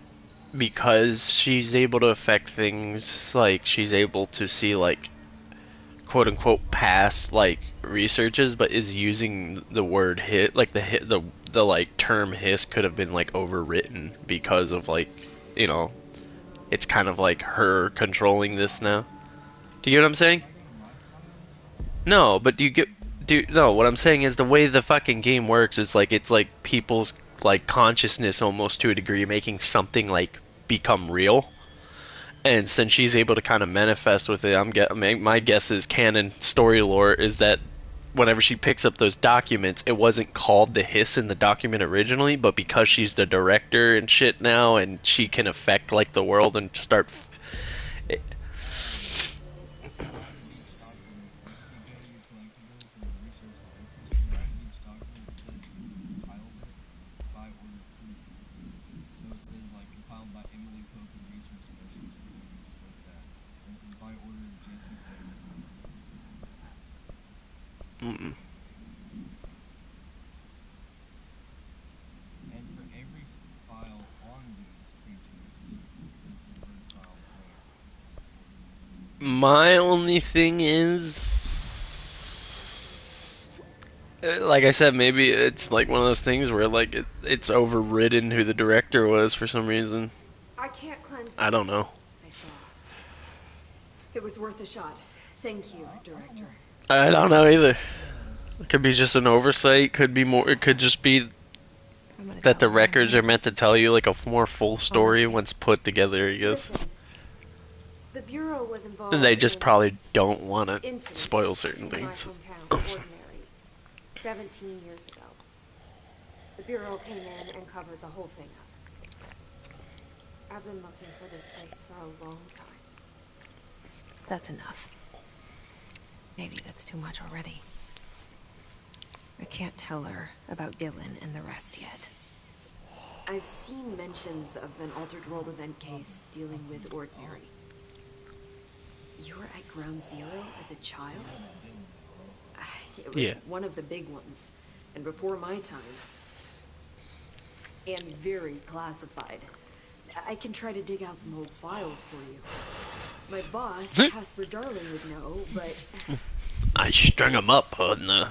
because she's able to affect things, like, she's able to see, like, quote-unquote past, like, researches, but is using the word hit, like, the like, term Hiss could have been, like, overwritten because of, like, you know, it's kind of like her controlling this now. Do you get what I'm saying? No, but no, what I'm saying is the way the fucking game works is like it's like people's like consciousness almost to a degree making something like become real. And since she's able to kind of manifest with it, my guess is canon story lore is that whenever she picks up those documents, it wasn't called the Hiss in the document originally, but because she's the director and shit now, and she can affect like the world and start. Mm-mm. And for every file on these creatures, there's the word file there. My only thing is, like I said, maybe it's like one of those things where like it's overridden who the director was for some reason. I can't cleanse I don't know. I saw. It was worth a shot. Thank you, Director. I don't know either. It could be just an oversight. Could be more. It could just be that the records are meant to tell you like a more full story once put together, I guess. Listen, the Bureau was involved And they just in probably don't want to incident spoil certain in things. my hometown, Ordinary, 17 years ago. The Bureau came in and covered the whole thing up. I've been looking for this place for a long time. That's enough. Maybe that's too much already. I can't tell her about Dylan and the rest yet. I've seen mentions of an Altered World event case dealing with Ordinary. You were at Ground Zero as a child? It was one of the big ones, and before my time. And very classified. I can try to dig out some old files for you. My boss, Casper Darling, would know, but I strung them up on the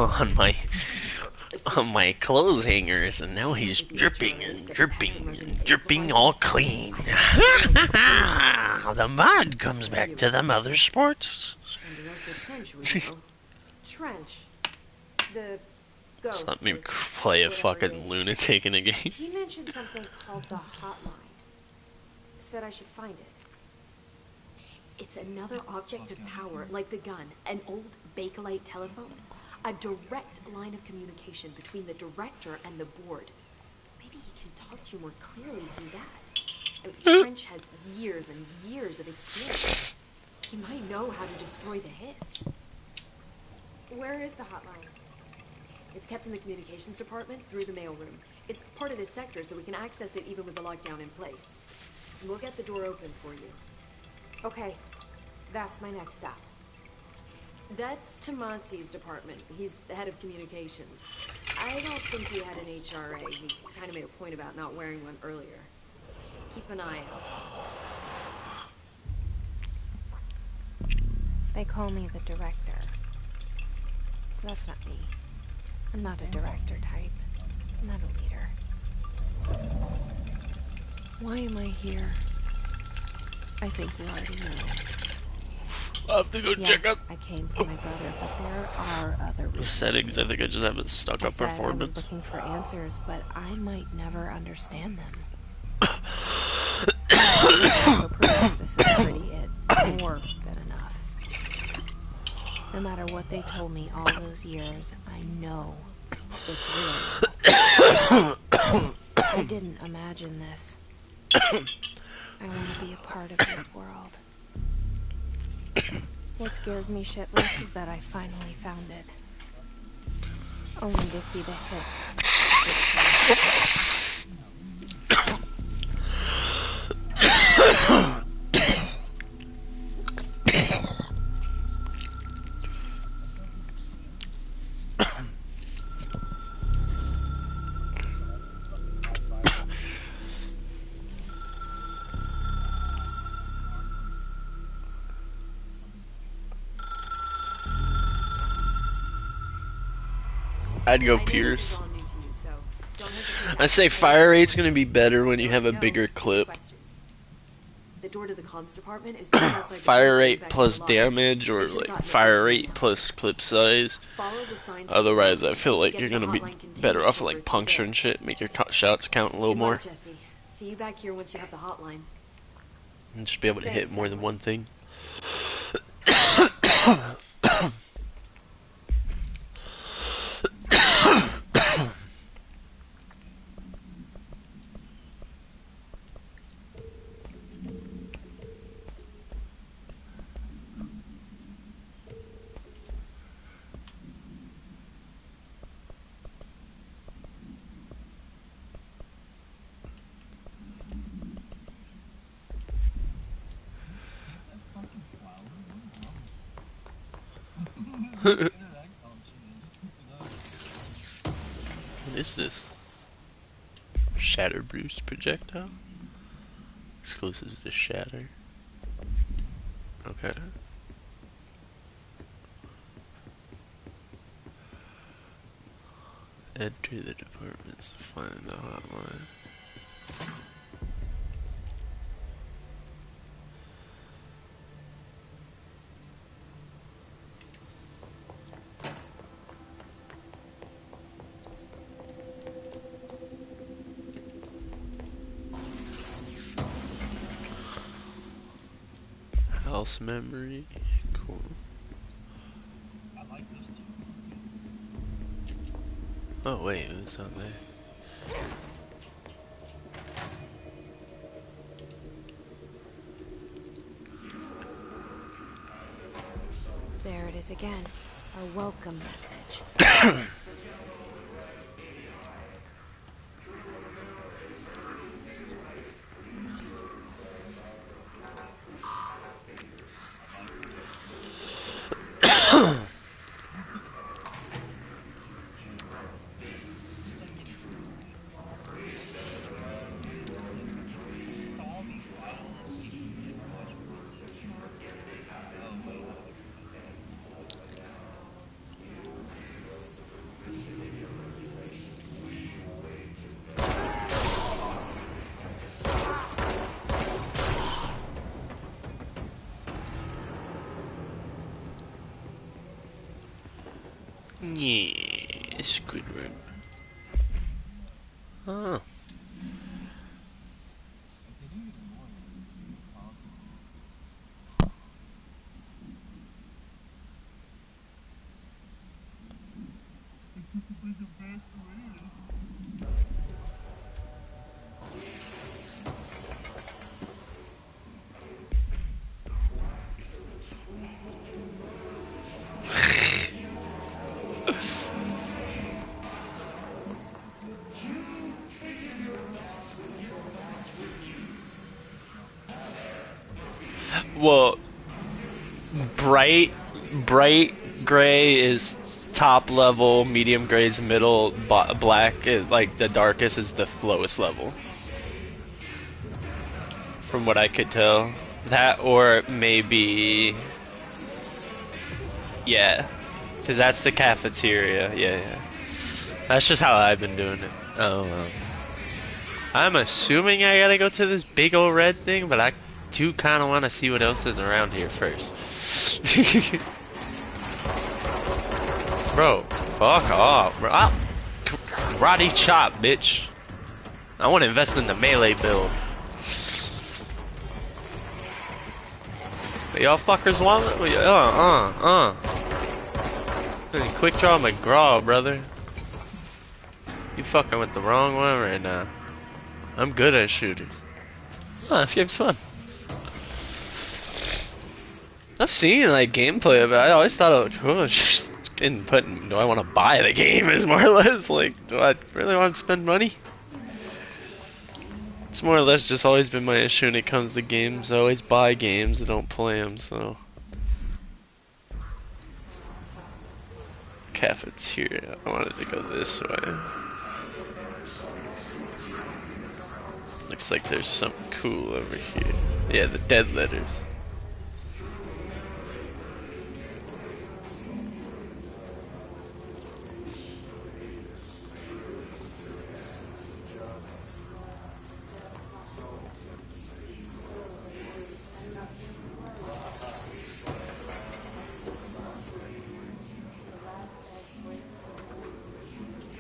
on my clothes hangers, and now he's dripping and dripping and dripping all clean. The mod comes back to the mother sports. And Director Trench, we know. Trench. The ghost. Let me or play a whatever it fucking is. lunatic in a game. He mentioned something called the hotline. Said I should find it. It's another object of power, like the gun, an old Bakelite telephone. A direct line of communication between the director and the board. Maybe he can talk to you more clearly through that. I mean, Trench has years and years of experience. He might know how to destroy the Hiss. Where is the hotline? It's kept in the communications department through the mailroom. It's part of this sector, so we can access it even with the lockdown in place. We'll get the door open for you. Okay, that's my next stop. That's Tomasi's department. He's the head of communications. I don't think he had an HRA. He kind of made a point about not wearing one earlier. Keep an eye out. They call me the director. That's not me. I'm not a director type. I'm not a leader. Why am I here? I think you already know. I have to go check out I came for my brother, but there are other the reasons. settings. I think I just have it stuck I up said I was performance. looking for answers, but I might never understand them. So perhaps this is already it. More than enough. No matter what they told me all those years, I know it's real. I didn't imagine this. I want to be a part of this world. What scares me shitless is that I finally found it. Only to see the Hiss. I'd go I know this is Pierce. all new to you, so don't hesitate to I ask say me fire rate's anything. gonna be better when you have a No, bigger stupid clip. questions. The door to the comms department is just outside the Fire door rate back plus in the lobby. damage, They or should've like gotten it fire right by rate now. plus clip size. Follow the signs. Otherwise, I feel You like get you're to the gonna be hotline containment better off with chamber like through puncture there. and shit. Make your shots count a little Good more, luck, Jesse. See you back here once you have the hotline. and just be able to hit Thanks, more than Emily. one thing. What is this? Shatter Bruce projectile? Exclusives to Shatter. Okay. Enter the departments to find the hotline. House memory, cool. I like this too. Oh wait, it was not there. There it is again. A welcome message. Yeah, Squidward. Oh. Well, bright gray is top level, medium gray is middle, black is like the darkest is the lowest level. From what I could tell. That or maybe yeah. Cause that's the cafeteria, yeah. That's just how I've been doing it. Oh I'm assuming I gotta go to this big old red thing, but I do kinda wanna see what else is around here first. Bro, fuck off, bro. Karate chop, bitch. I wanna invest in the melee build. But y'all fuckers want quick draw McGraw, brother. You fucking with the wrong one right now. I'm good at shooters. Oh, this game's fun. I've seen like gameplay of it. I always thought it looked cool. Just didn't put. Do I want to buy the game? Is more or less like, do I really want to spend money? It's more or less just always been my issue when it comes to games. I always buy games and don't play them. So cafeteria. I wanted to go this way. Looks like there's something cool over here. Yeah, the dead letters.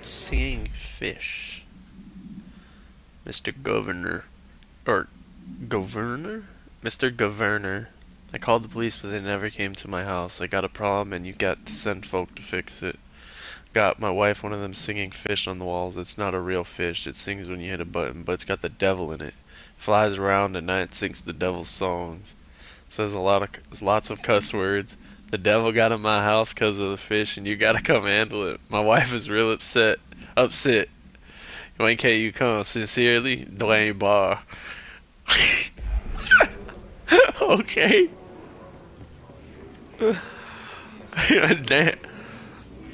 Singing fish. Mr. Governor. Or Governor? Mr. Governor. I called the police, but they never came to my house. I got a problem and you got to send folk to fix it. Got my wife one of them singing fish on the walls. It's not a real fish. It sings when you hit a button, but it's got the devil in it. Flies around at night, sings the devil's songs. Says lots of cuss words. The devil got in my house because of the fish and you gotta come handle it. My wife is real upset. When can you come? Sincerely, Dwayne Barr. Okay. Damn.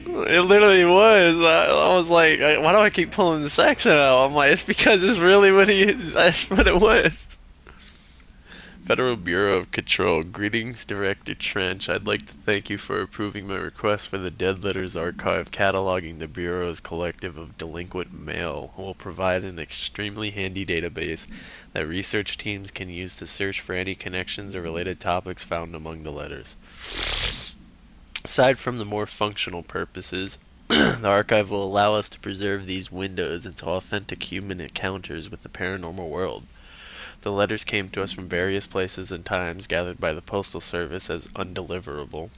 It literally was. I was like, why do I keep pulling this accent out? I'm like, it's because it's really what he is. That's what it was. Federal Bureau of Control. Greetings, Director Trench. I'd like to thank you for approving my request for the Dead Letters Archive. Cataloging the Bureau's collective of delinquent mail will provide an extremely handy database that research teams can use to search for any connections or related topics found among the letters. Aside from the more functional purposes, the archive will allow us to preserve these windows into authentic human encounters with the paranormal world. The letters came to us from various places and times, gathered by the Postal Service as undeliverable.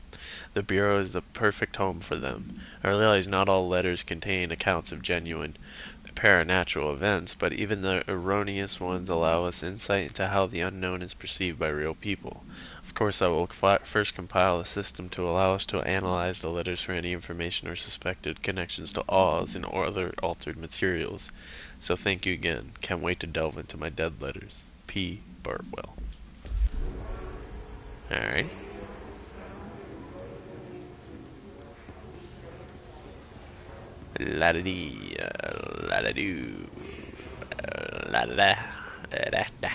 The Bureau is the perfect home for them. I realize not all letters contain accounts of genuine paranatural events, but even the erroneous ones allow us insight into how the unknown is perceived by real people. Of course, I will first compile a system to allow us to analyze the letters for any information or suspected connections to Oz and other altered materials. So thank you again. Can't wait to delve into my dead letters. P. Bartwell. Alright. La-da-dee, la-da-doo, la-da-da, da-da-da.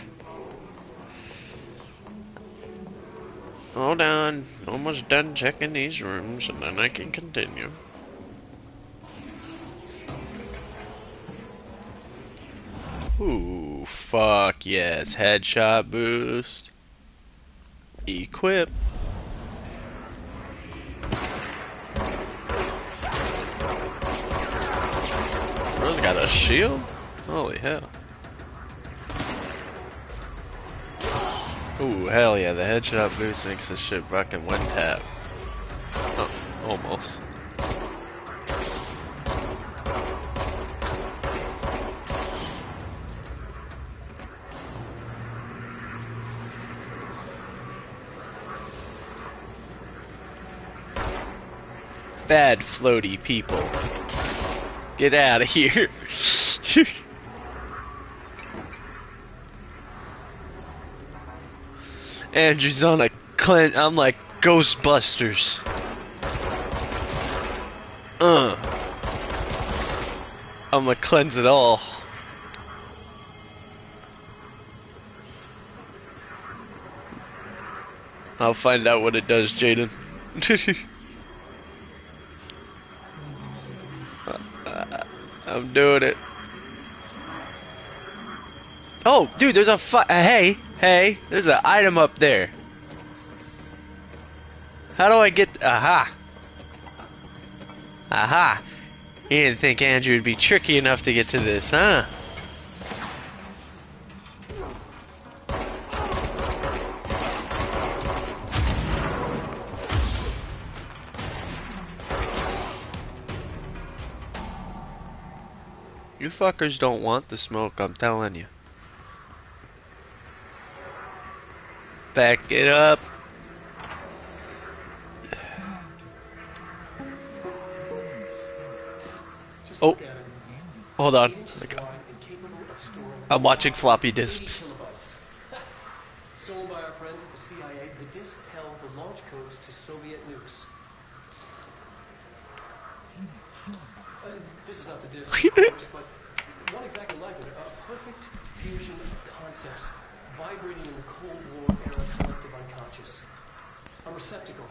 Hold on, almost done checking these rooms and then I can continue. Ooh, fuck yes, headshot boost. Equip. got a shield? Holy hell. Ooh, hell yeah, the headshot boost makes this shit fucking one tap. Oh, almost. Bad floaty people. Get out of here. Andrew's on a cleanse. I'm like Ghostbusters. I'm gonna cleanse it all. I'll find out what it does, Jaden. I'm doing it. Oh, dude, there's a hey, there's an item up there. How do I get? Aha. Aha. You didn't think Andrew would be tricky enough to get to this, huh? You fuckers don't want the smoke, I'm telling you. Back it up. Oh, hold on. I'm watching floppy disks. Stolen by our friends at the CIA, the disk held the launch codes to Soviet nukes. This is not the disk, of course, but one exactly like it. A perfect fusion of concepts vibrating in the Cold War era collective unconscious. A receptacle.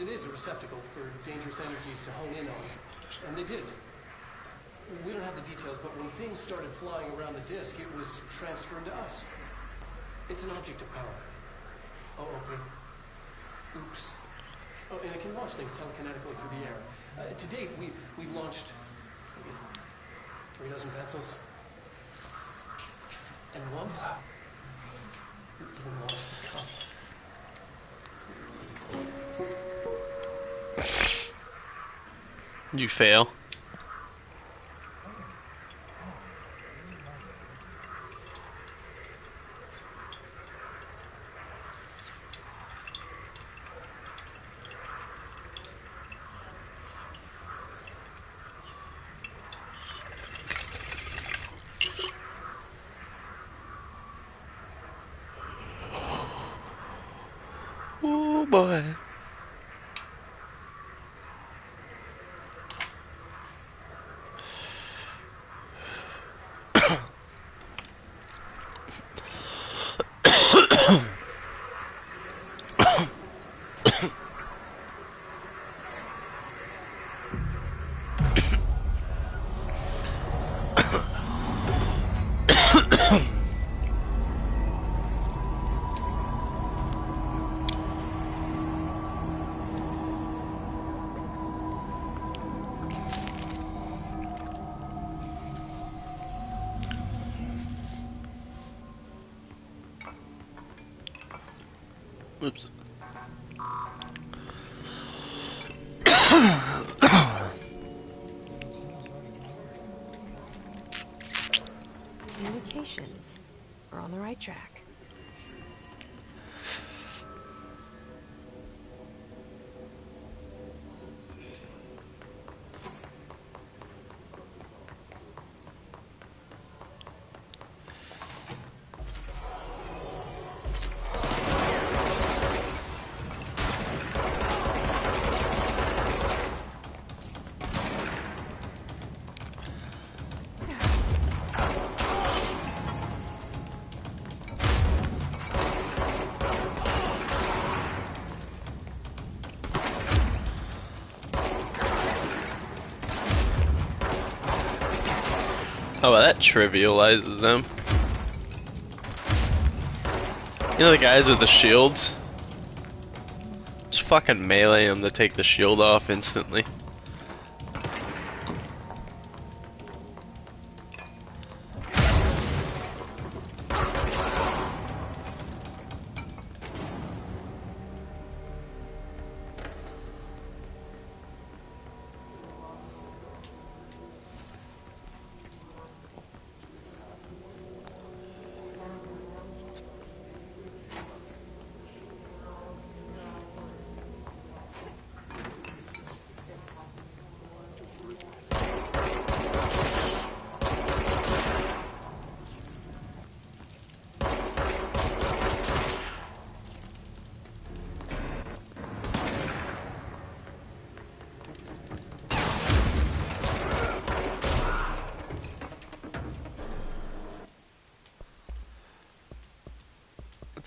It is a receptacle for dangerous energies to hone in on. And they did. We don't have the details, but when things started flying around the disk, it was transferred to us. It's an object of power. Oh, okay. Oops. Oh, and it can launch things telekinetically through the air. To date, we've launched 3 dozen pencils. And once, we even launched the cup. You fail. Oh boy. Oops. Communications. We're on the right track. Oh, well, that trivializes them. You know the guys with the shields? Just fucking melee them to take the shield off instantly.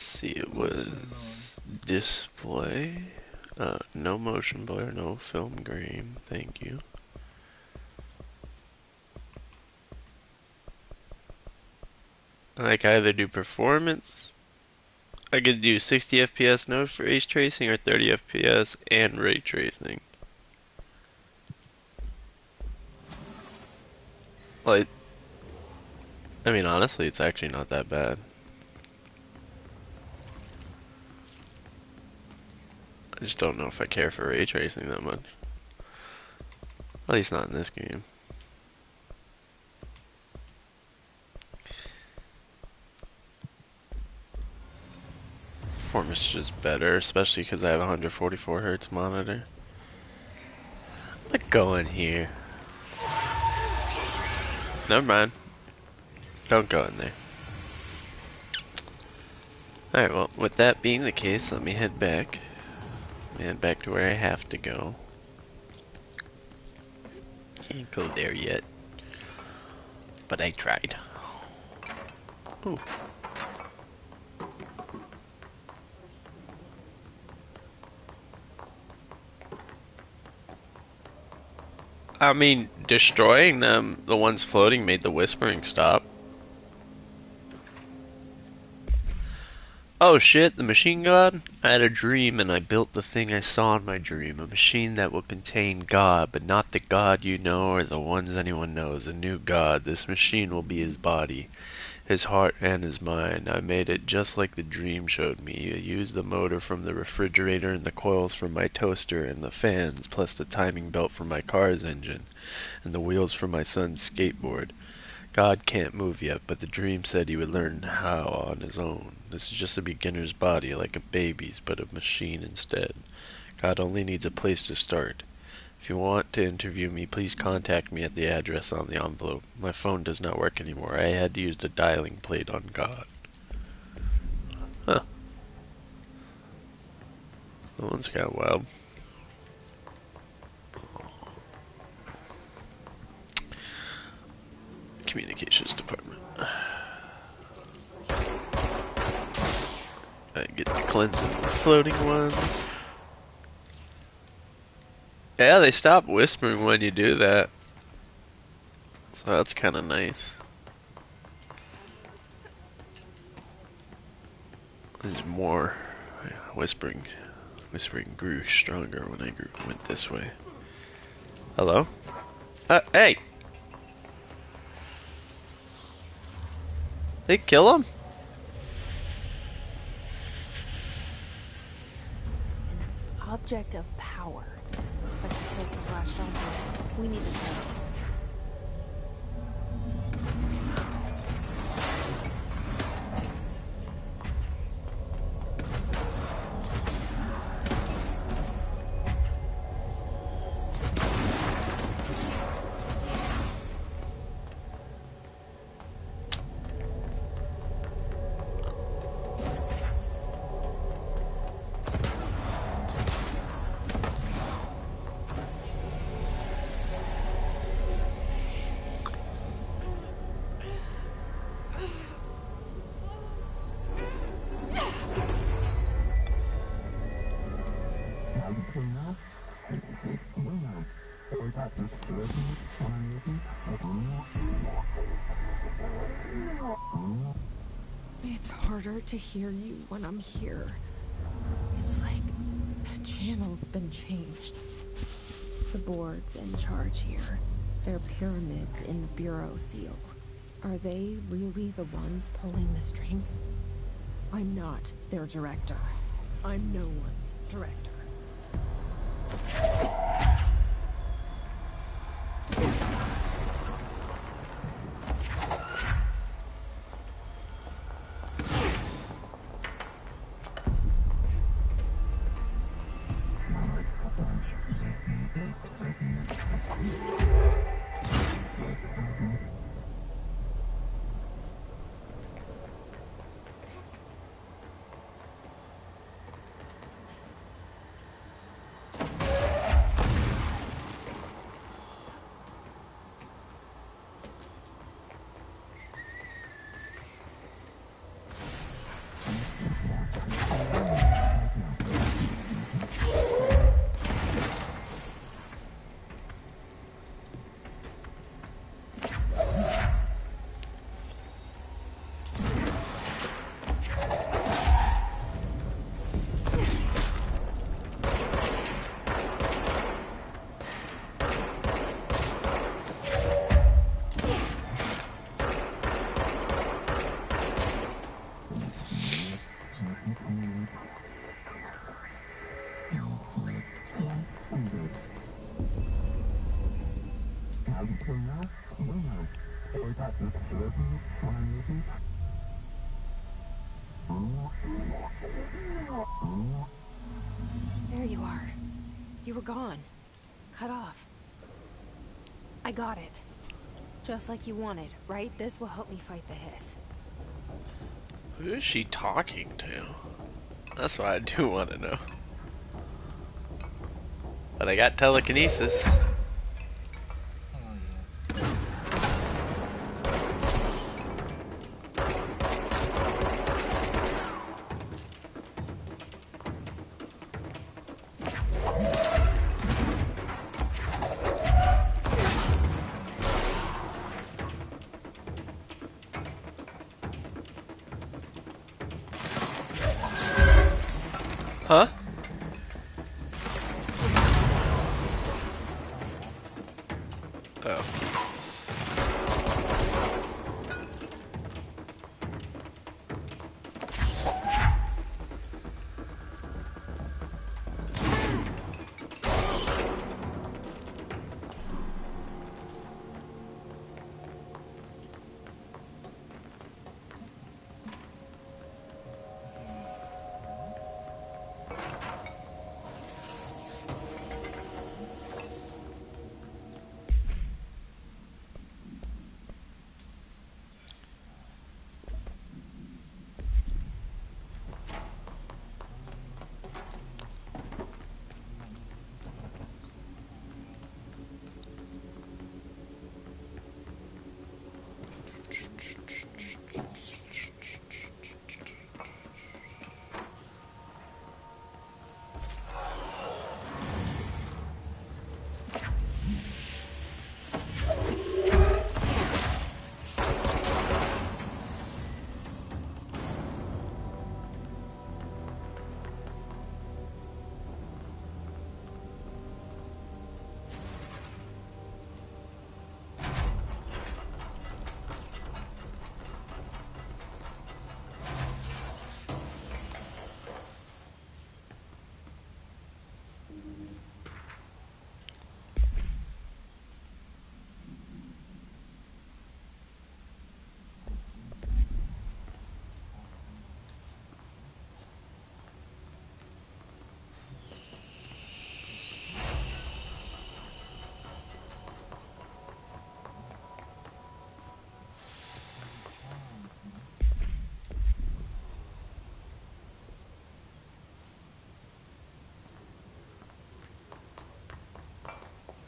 see, it was display. No motion blur, no film grain. Thank you. Like, I either do performance. I could do 60 FPS no ray tracing or 30 FPS and ray tracing. Like, I mean, honestly, it's actually not that bad. I just don't know if I care for ray tracing that much. At least not in this game. Performance is just better, especially because I have a 144 Hz monitor. I'm gonna go in here. Never mind. Don't go in there. Alright, well, with that being the case, let me head back. Head back to where I have to go. Can't go there yet. But I tried. Ooh. I mean, destroying them, the ones floating, made the whispering stop. Oh shit, the machine god? I had a dream and I built the thing I saw in my dream. A machine that will contain God, but not the God you know or the ones anyone knows. A new God. This machine will be his body, his heart, and his mind. I made it just like the dream showed me. I used the motor from the refrigerator and the coils from my toaster and the fans, plus the timing belt from my car's engine, and the wheels from my son's skateboard. God can't move yet, but the dream said he would learn how on his own. This is just a beginner's body, like a baby's, but a machine instead. God only needs a place to start. If you want to interview me, please contact me at the address on the envelope. My phone does not work anymore. I had to use the dialing plate on God. Huh. That one's kind of wild. Communications department. I get the cleansing the floating ones. Yeah, they stop whispering when you do that. So that's kind of nice. There's more. Whispering grew stronger when I went this way. Hello? Hey! They kill him? An object of power. Looks like the place is latched onto. We need to go. It's harder to hear you when I'm here. It's like the channel's been changed. The board's in charge here. They're pyramids in the Bureau seal. Are they really the ones pulling the strings? I'm not their director. I'm no one's director. There you are. You were gone. Cut off. I got it. Just like you wanted, right? This will help me fight the hiss. Who is she talking to? That's what I do want to know. But I got telekinesis. Hell yeah. Huh? Oh.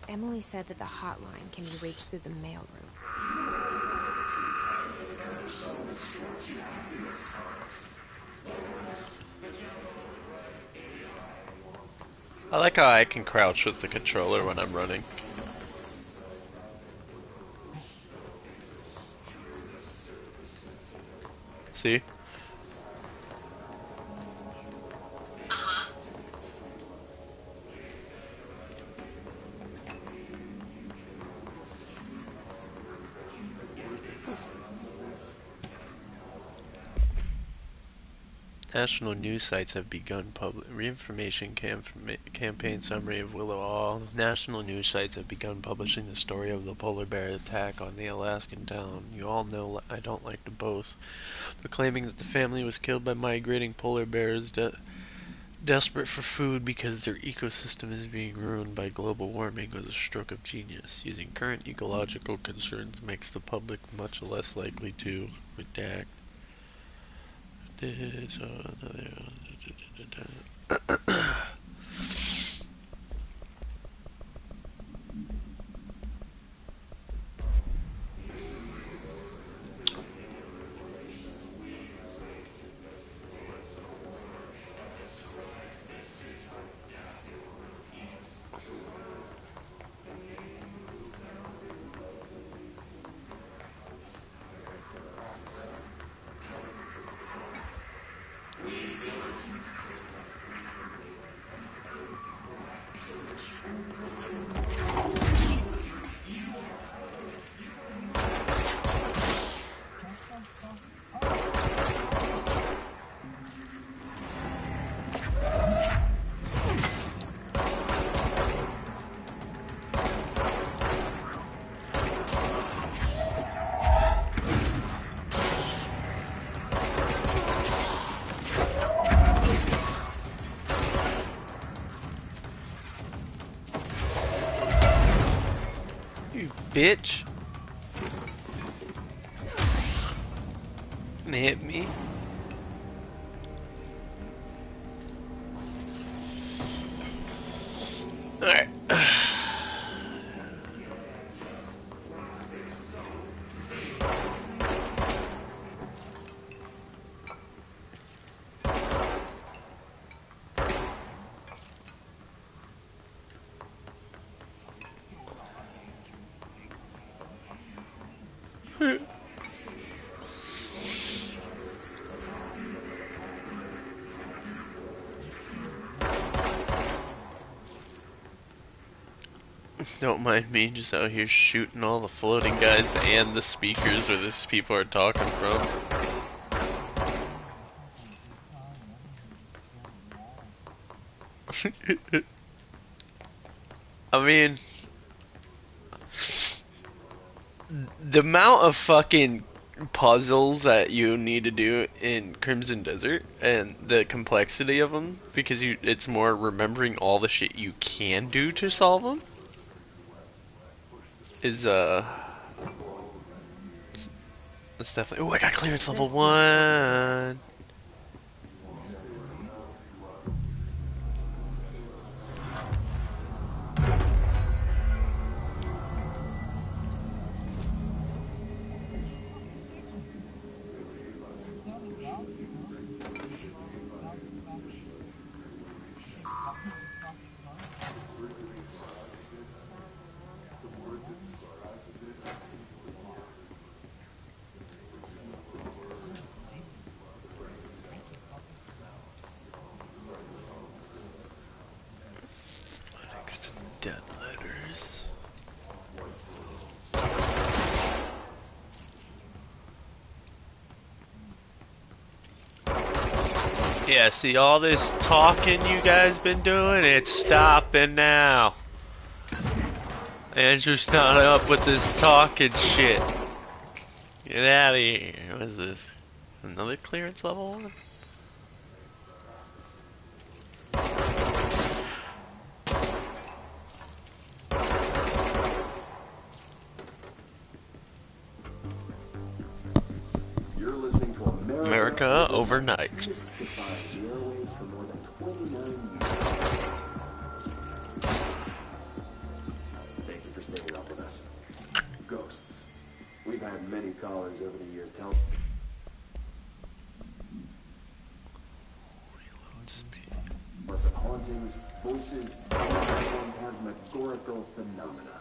Emily said that the hotline can be reached through the mailroom. I like how I can crouch with the controller when I'm running. See? National news sites have begun reinformation campaign summary of Willow Hall. National news sites have begun publishing the story of the polar bear attack on the Alaskan town. You all know I don't like to boast, but claiming that the family was killed by migrating polar bears desperate for food because their ecosystem is being ruined by global warming was a stroke of genius. Using current ecological concerns makes the public much less likely to redact. bitch. Hit me. Alright. Don't mind me just out here shooting all the floating guys and the speakers where these people are talking from. I mean, the amount of fucking puzzles that you need to do in Crimson Desert and the complexity of them, because it's more remembering all the shit you can do to solve them, is it's definitely. Oh, I got clearance level 1. Dead letters. Yeah, see all this talking you guys been doing? It's stopping now. Andrew's not up with this talking shit. Get out of here. What is this? Another clearance level 1? America Overnight. Mystifying the airwaves for more than 29 years. Thank you for staying up with us. Ghosts. We've had many callers over the years tell us of hauntings, voices, and phantasmagorical phenomena.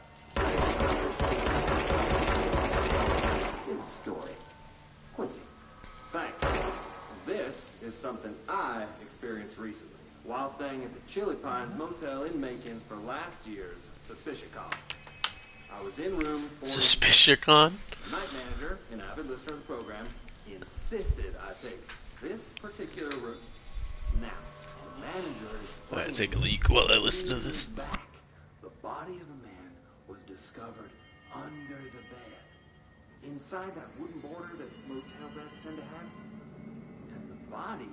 Here's a story. Quincy. Thanks. This is something I experienced recently while staying at the Chili Pines Motel in Macon for last year's SuspiciaCon. I was in room 4. SuspiciaCon? The night manager, an avid listener of the program, insisted I take this particular room. Now, the manager explained. Alright, take a leak while I listen to this. Back, the body of a man was discovered under the bed. Inside that wooden border that motel beds tend to have. And the body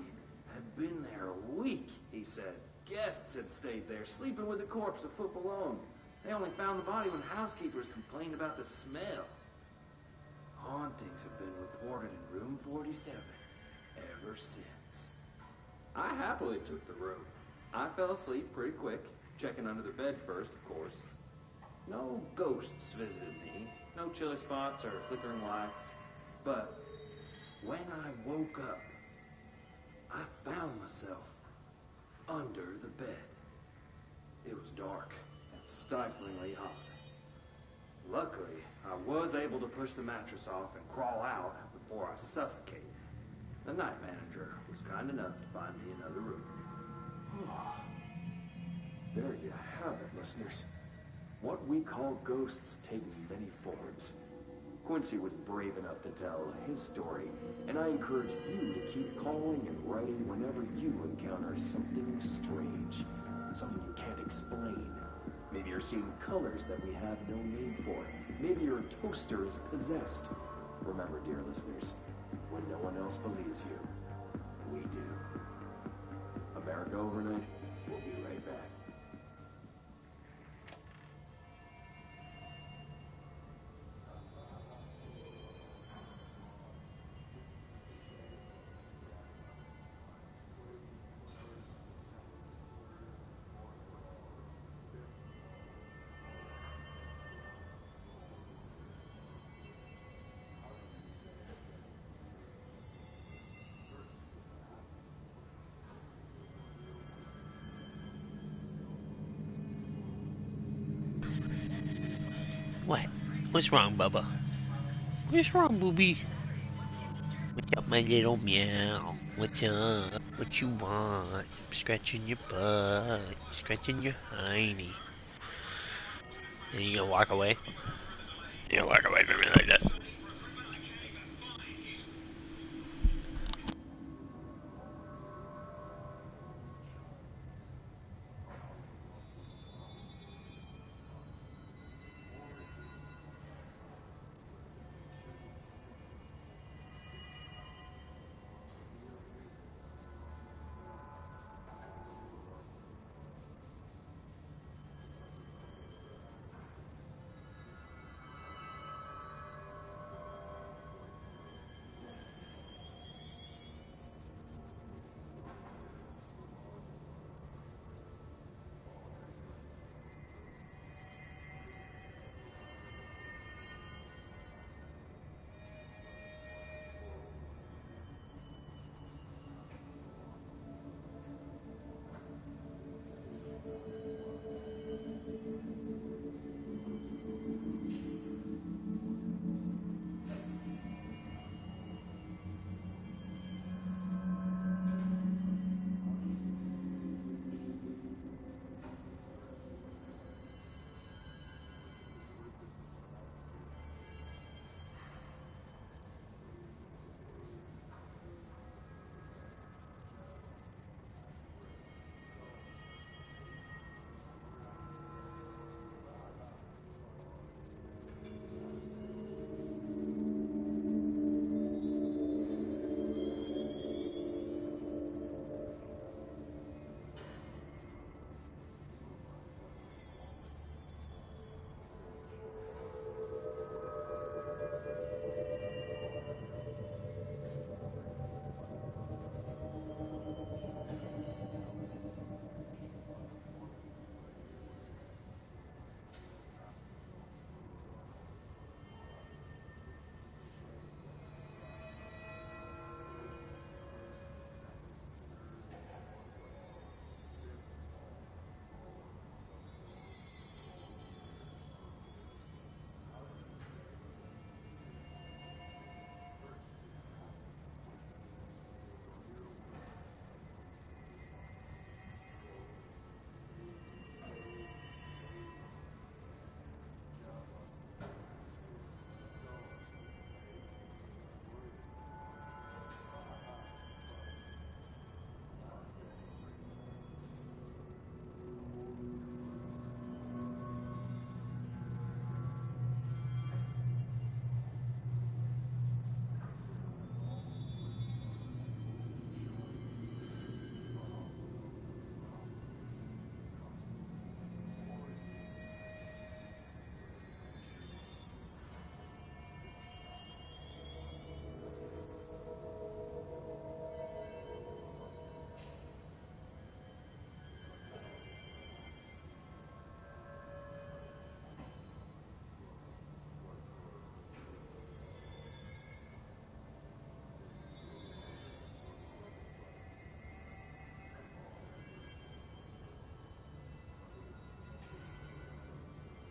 had been there a week, he said. Guests had stayed there, sleeping with the corpse a foot below them. They only found the body when housekeepers complained about the smell. Hauntings have been reported in room 47 ever since. I happily took the room. I fell asleep pretty quick, checking under the bed first, of course. No ghosts visited me. No chilly spots or flickering lights. But when I woke up, I found myself under the bed. It was dark and stiflingly hot. Luckily, I was able to push the mattress off and crawl out before I suffocated. The night manager was kind enough to find me another room. There you have it, listeners. What we call ghosts take many forms. Quincy was brave enough to tell his story, and I encourage you to keep calling and writing whenever you encounter something strange, something you can't explain. Maybe you're seeing colors that we have no name for. Maybe your toaster is possessed. Remember, dear listeners, when no one else believes you, we do. America Overnight, we'll be right back. What's wrong, Bubba? What's wrong, booby? What's up, my little meow? What's up? What you want? I'm scratching your butt. Scratching your hiney. And you gonna walk away? You gonna walk away from me like that?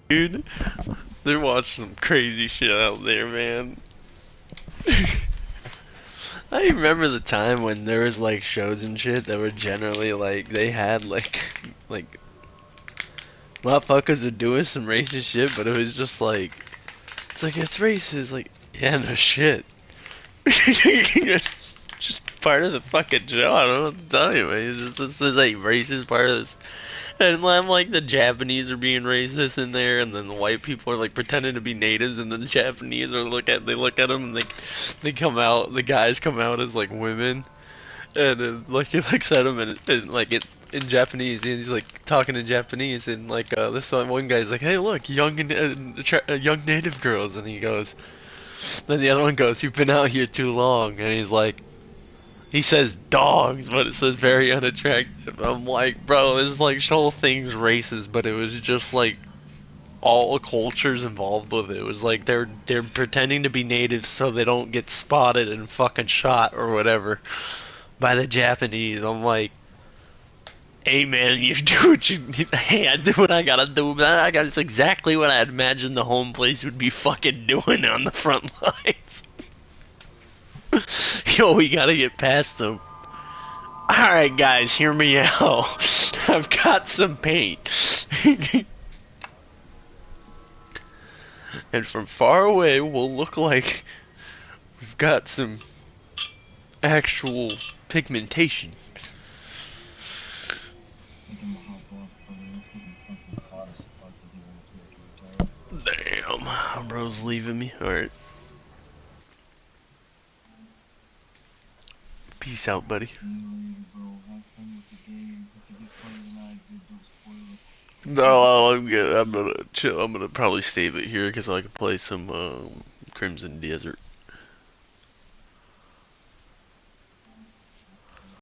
Dude, they're watching some crazy shit out there, man. I remember the time when there was like shows and shit that were generally like they had like motherfuckers are doing some racist shit, but it was just like it's racist. Like, yeah, no shit. It's just part of the fucking show. I don't know what to tell you, man. It's just this like racist part of this. And I'm like, the Japanese are being racist in there, and then the white people are like pretending to be natives, and then the Japanese are they look at them, and they come out, the guys come out as like women, and then, like he looks at them, and like it in Japanese, and he's like talking in Japanese, and like this one guy's like, hey look, young young native girls, and he goes, then the other one goes, you've been out here too long, and he's like. He says dogs, but it says very unattractive. I'm like, bro, this like whole thing's racist, but it was just like all cultures involved with it. It was like they're pretending to be natives so they don't get spotted and fucking shot or whatever by the Japanese. I'm like, Hey man, you do what you. Hey, I do what I gotta do. That's exactly what I imagined the home place would be fucking doing on the front lines. Yo, we gotta get past them. Alright guys, hear me out. I've got some paint. And from far away, we'll look like we've got some actual pigmentation. Damn, bro's leaving me. Alright. Peace out, buddy. No, I'm good. I'm gonna chill. I'm gonna probably save it here because I can play some Crimson Desert.